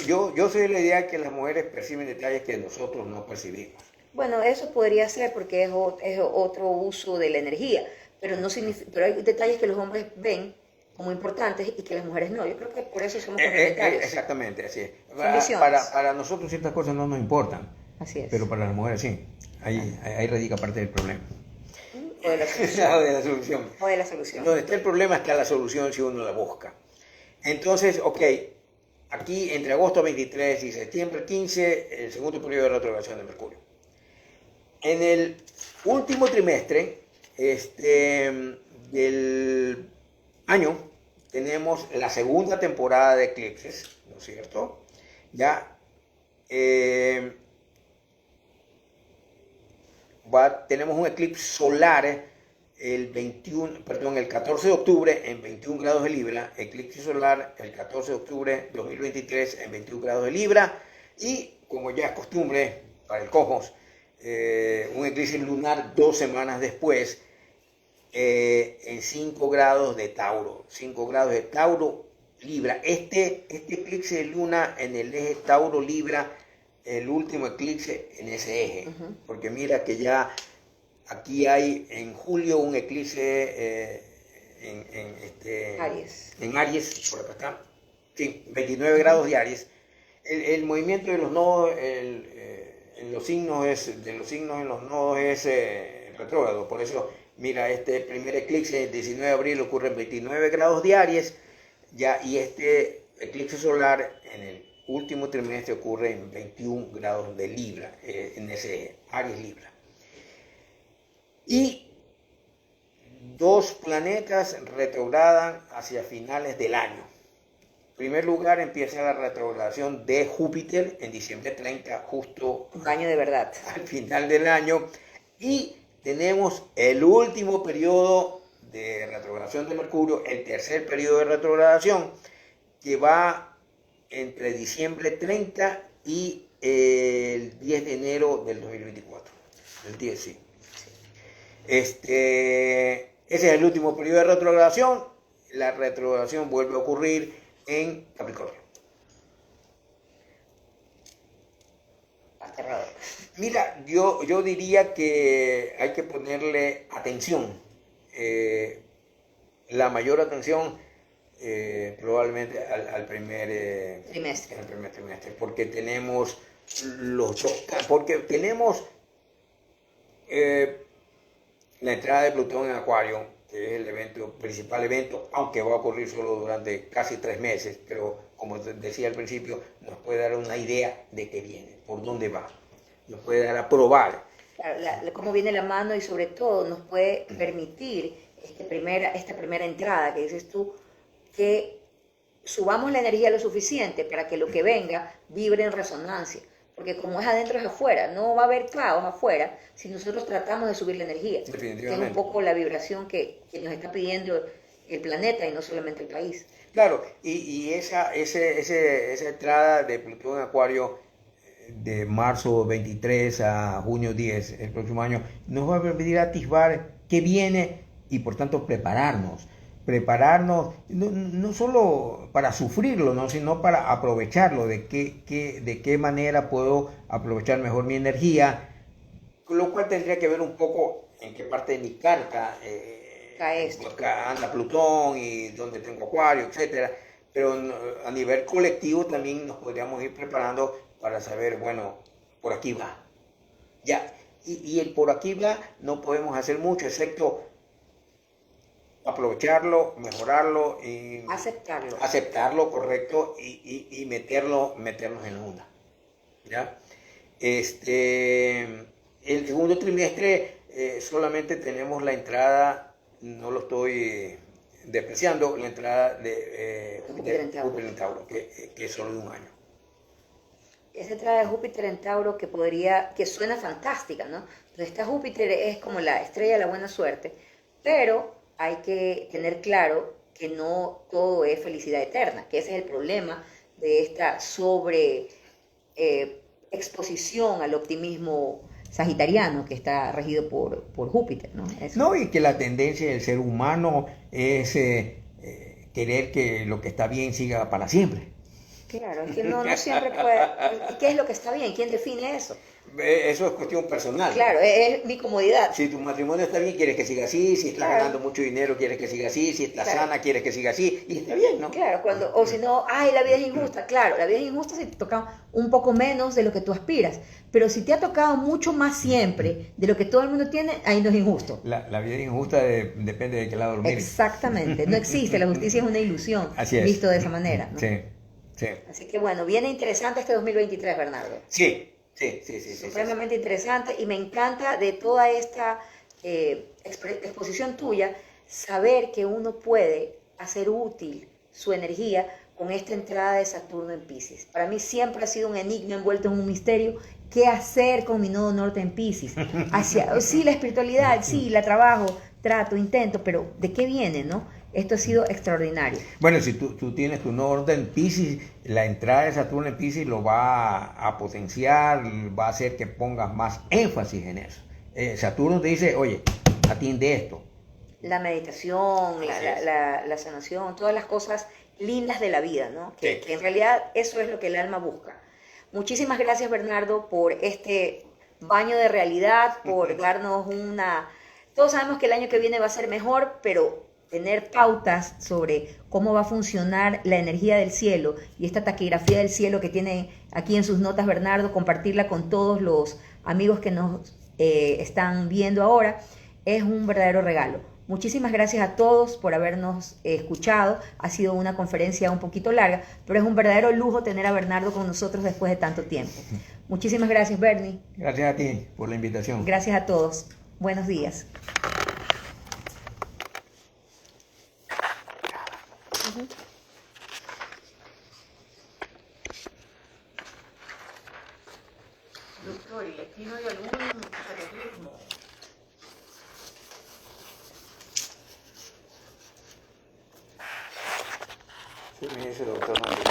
Yo soy de la idea que las mujeres perciben detalles que nosotros no percibimos. Bueno, eso podría ser porque es otro uso de la energía, pero no significa, pero hay detalles que los hombres ven como importantes y que las mujeres no. Yo creo que por eso somos complementarios. Exactamente, así es. Son visiones. Para nosotros ciertas cosas no nos importan, Así es. pero para las mujeres sí. Ahí radica parte del problema. O de la solución. O de la solución. O de la solución. Donde está el problema está la solución si uno la busca. Entonces, ok, aquí entre agosto 23 y septiembre 15, el segundo periodo de retrogradación de Mercurio. En el último trimestre del año tenemos la segunda temporada de eclipses, ¿no es cierto? Ya tenemos un eclipse solar el 14 de octubre en 21 grados de Libra, eclipse solar el 14 de octubre 2023 en 21 grados de Libra, y como ya es costumbre para el cosmos, un eclipse lunar 2 semanas después en 5 grados de Tauro, 5 grados de Tauro Libra. Este eclipse de luna en el eje Tauro Libra, el último eclipse en ese eje, porque mira que ya aquí hay en julio un eclipse Aries. en Aries, por acá está, sí, 29 grados de Aries. El movimiento de los nodos en los signos en los nodos es retrógrado, por eso mira, este primer eclipse el 19 de abril ocurre en 29 grados de Aries, ya, y este eclipse solar en el último trimestre ocurre en 21 grados de Libra, en ese Aries Libra. Y 2 planetas retrogradan hacia finales del año. En primer lugar empieza la retrogradación de Júpiter en diciembre 30, justo Un año de verdad. al final del año. Y tenemos el último periodo de retrogradación de Mercurio, el tercer periodo de retrogradación, que va entre diciembre 30 y el 10 de enero del 2024. El 10, sí. Ese es el último periodo de retrogradación. La retrogradación vuelve a ocurrir en Capricornio. Aterrador. Mira, yo diría que hay que ponerle atención, la mayor atención probablemente al primer trimestre, porque tenemos porque tenemos la entrada de Plutón en Acuario, que es el principal evento, aunque va a ocurrir solo durante casi 3 meses, pero como decía al principio, nos puede dar una idea de qué viene, por dónde va, nos puede dar a probar. Claro, cómo viene la mano y sobre todo nos puede permitir esta primera entrada que dices tú, que subamos la energía lo suficiente para que lo que venga vibre en resonancia. Porque como es adentro es afuera, no va a haber caos afuera si nosotros tratamos de subir la energía. Definitivamente. Que es un poco la vibración que nos está pidiendo el planeta y no solamente el país. Claro, y esa entrada de Plutón en Acuario de marzo 23 a junio 10, el próximo año, nos va a permitir atisbar qué viene y por tanto prepararnos no solo para sufrirlo, ¿no? Sino para aprovecharlo, de qué manera puedo aprovechar mejor mi energía, con lo cual tendría que ver un poco en qué parte de mi carta acá anda Plutón y dónde tengo Acuario, etcétera. Pero a nivel colectivo también nos podríamos ir preparando para saber, bueno, por aquí va. Ya, y el por aquí va no podemos hacer mucho, excepto aprovecharlo, mejorarlo y aceptarlo, correcto, y meternos en la onda. ¿Ya? El segundo trimestre solamente tenemos la entrada, no lo estoy despreciando, la entrada de Júpiter en Tauro, que es solo de un año. Esa entrada de Júpiter en Tauro que suena fantástica, ¿no? Entonces esta Júpiter es como la estrella de la buena suerte, pero hay que tener claro que no todo es felicidad eterna, que ese es el problema de esta exposición al optimismo sagitariano que está regido por Júpiter, ¿no? No, y que la tendencia del ser humano es querer que lo que está bien siga para siempre. Claro, es que no siempre puede. ¿Qué es lo que está bien? ¿Quién define eso? Eso es cuestión personal. Claro, es mi comodidad. Si tu matrimonio está bien, quieres que siga así. Si estás Claro. ganando mucho dinero, quieres que siga así. Si estás Claro. sana, quieres que siga así. Y está bien, ¿no? Claro, o si no, ay, la vida es injusta. Claro, la vida es injusta si te toca un poco menos de lo que tú aspiras. Pero si te ha tocado mucho más siempre de lo que todo el mundo tiene, ahí no es injusto. La vida injusta depende de qué lado lo mires. Exactamente, no existe, la justicia es una ilusión, Así es. visto de esa manera, ¿no? Sí, sí. Así que bueno, viene interesante este 2023, Bernardo. Sí. Supremamente interesante, y me encanta de toda esta exposición tuya saber que uno puede hacer útil su energía con esta entrada de Saturno en Piscis. Para mí siempre ha sido un enigma envuelto en un misterio. ¿Qué hacer con mi nodo norte en Piscis? Sí, la espiritualidad, sí, la trabajo, trato, intento, pero ¿de qué viene, no? Esto ha sido extraordinario. Bueno, si tú tienes tu norte en Piscis, la entrada de Saturno en Piscis lo va a potenciar, va a hacer que pongas más énfasis en eso. Saturno te dice, oye, atiende esto. La meditación, la sanación, todas las cosas lindas de la vida, ¿no? Que en realidad eso es lo que el alma busca. Muchísimas gracias, Bernardo, por este baño de realidad, por darnos una... Todos sabemos que el año que viene va a ser mejor, pero tener pautas sobre cómo va a funcionar la energía del cielo y esta taquigrafía del cielo que tiene aquí en sus notas Bernardo, compartirla con todos los amigos que nos están viendo ahora, es un verdadero regalo. Muchísimas gracias a todos por habernos escuchado. Ha sido una conferencia un poquito larga, pero es un verdadero lujo tener a Bernardo con nosotros después de tanto tiempo. Muchísimas gracias, Bernie. Gracias a ti por la invitación. Gracias a todos. Buenos días. Doctor, ¿y aquí no hay algún cataclismo? Sí, me dice el doctor Manrique.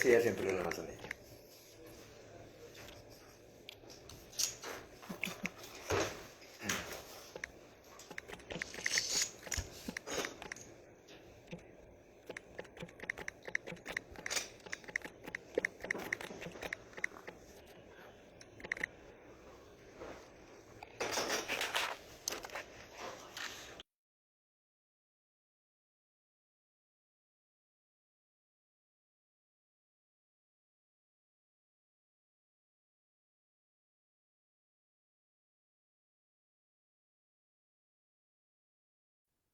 Sí, ya siempre lo hacen ellos.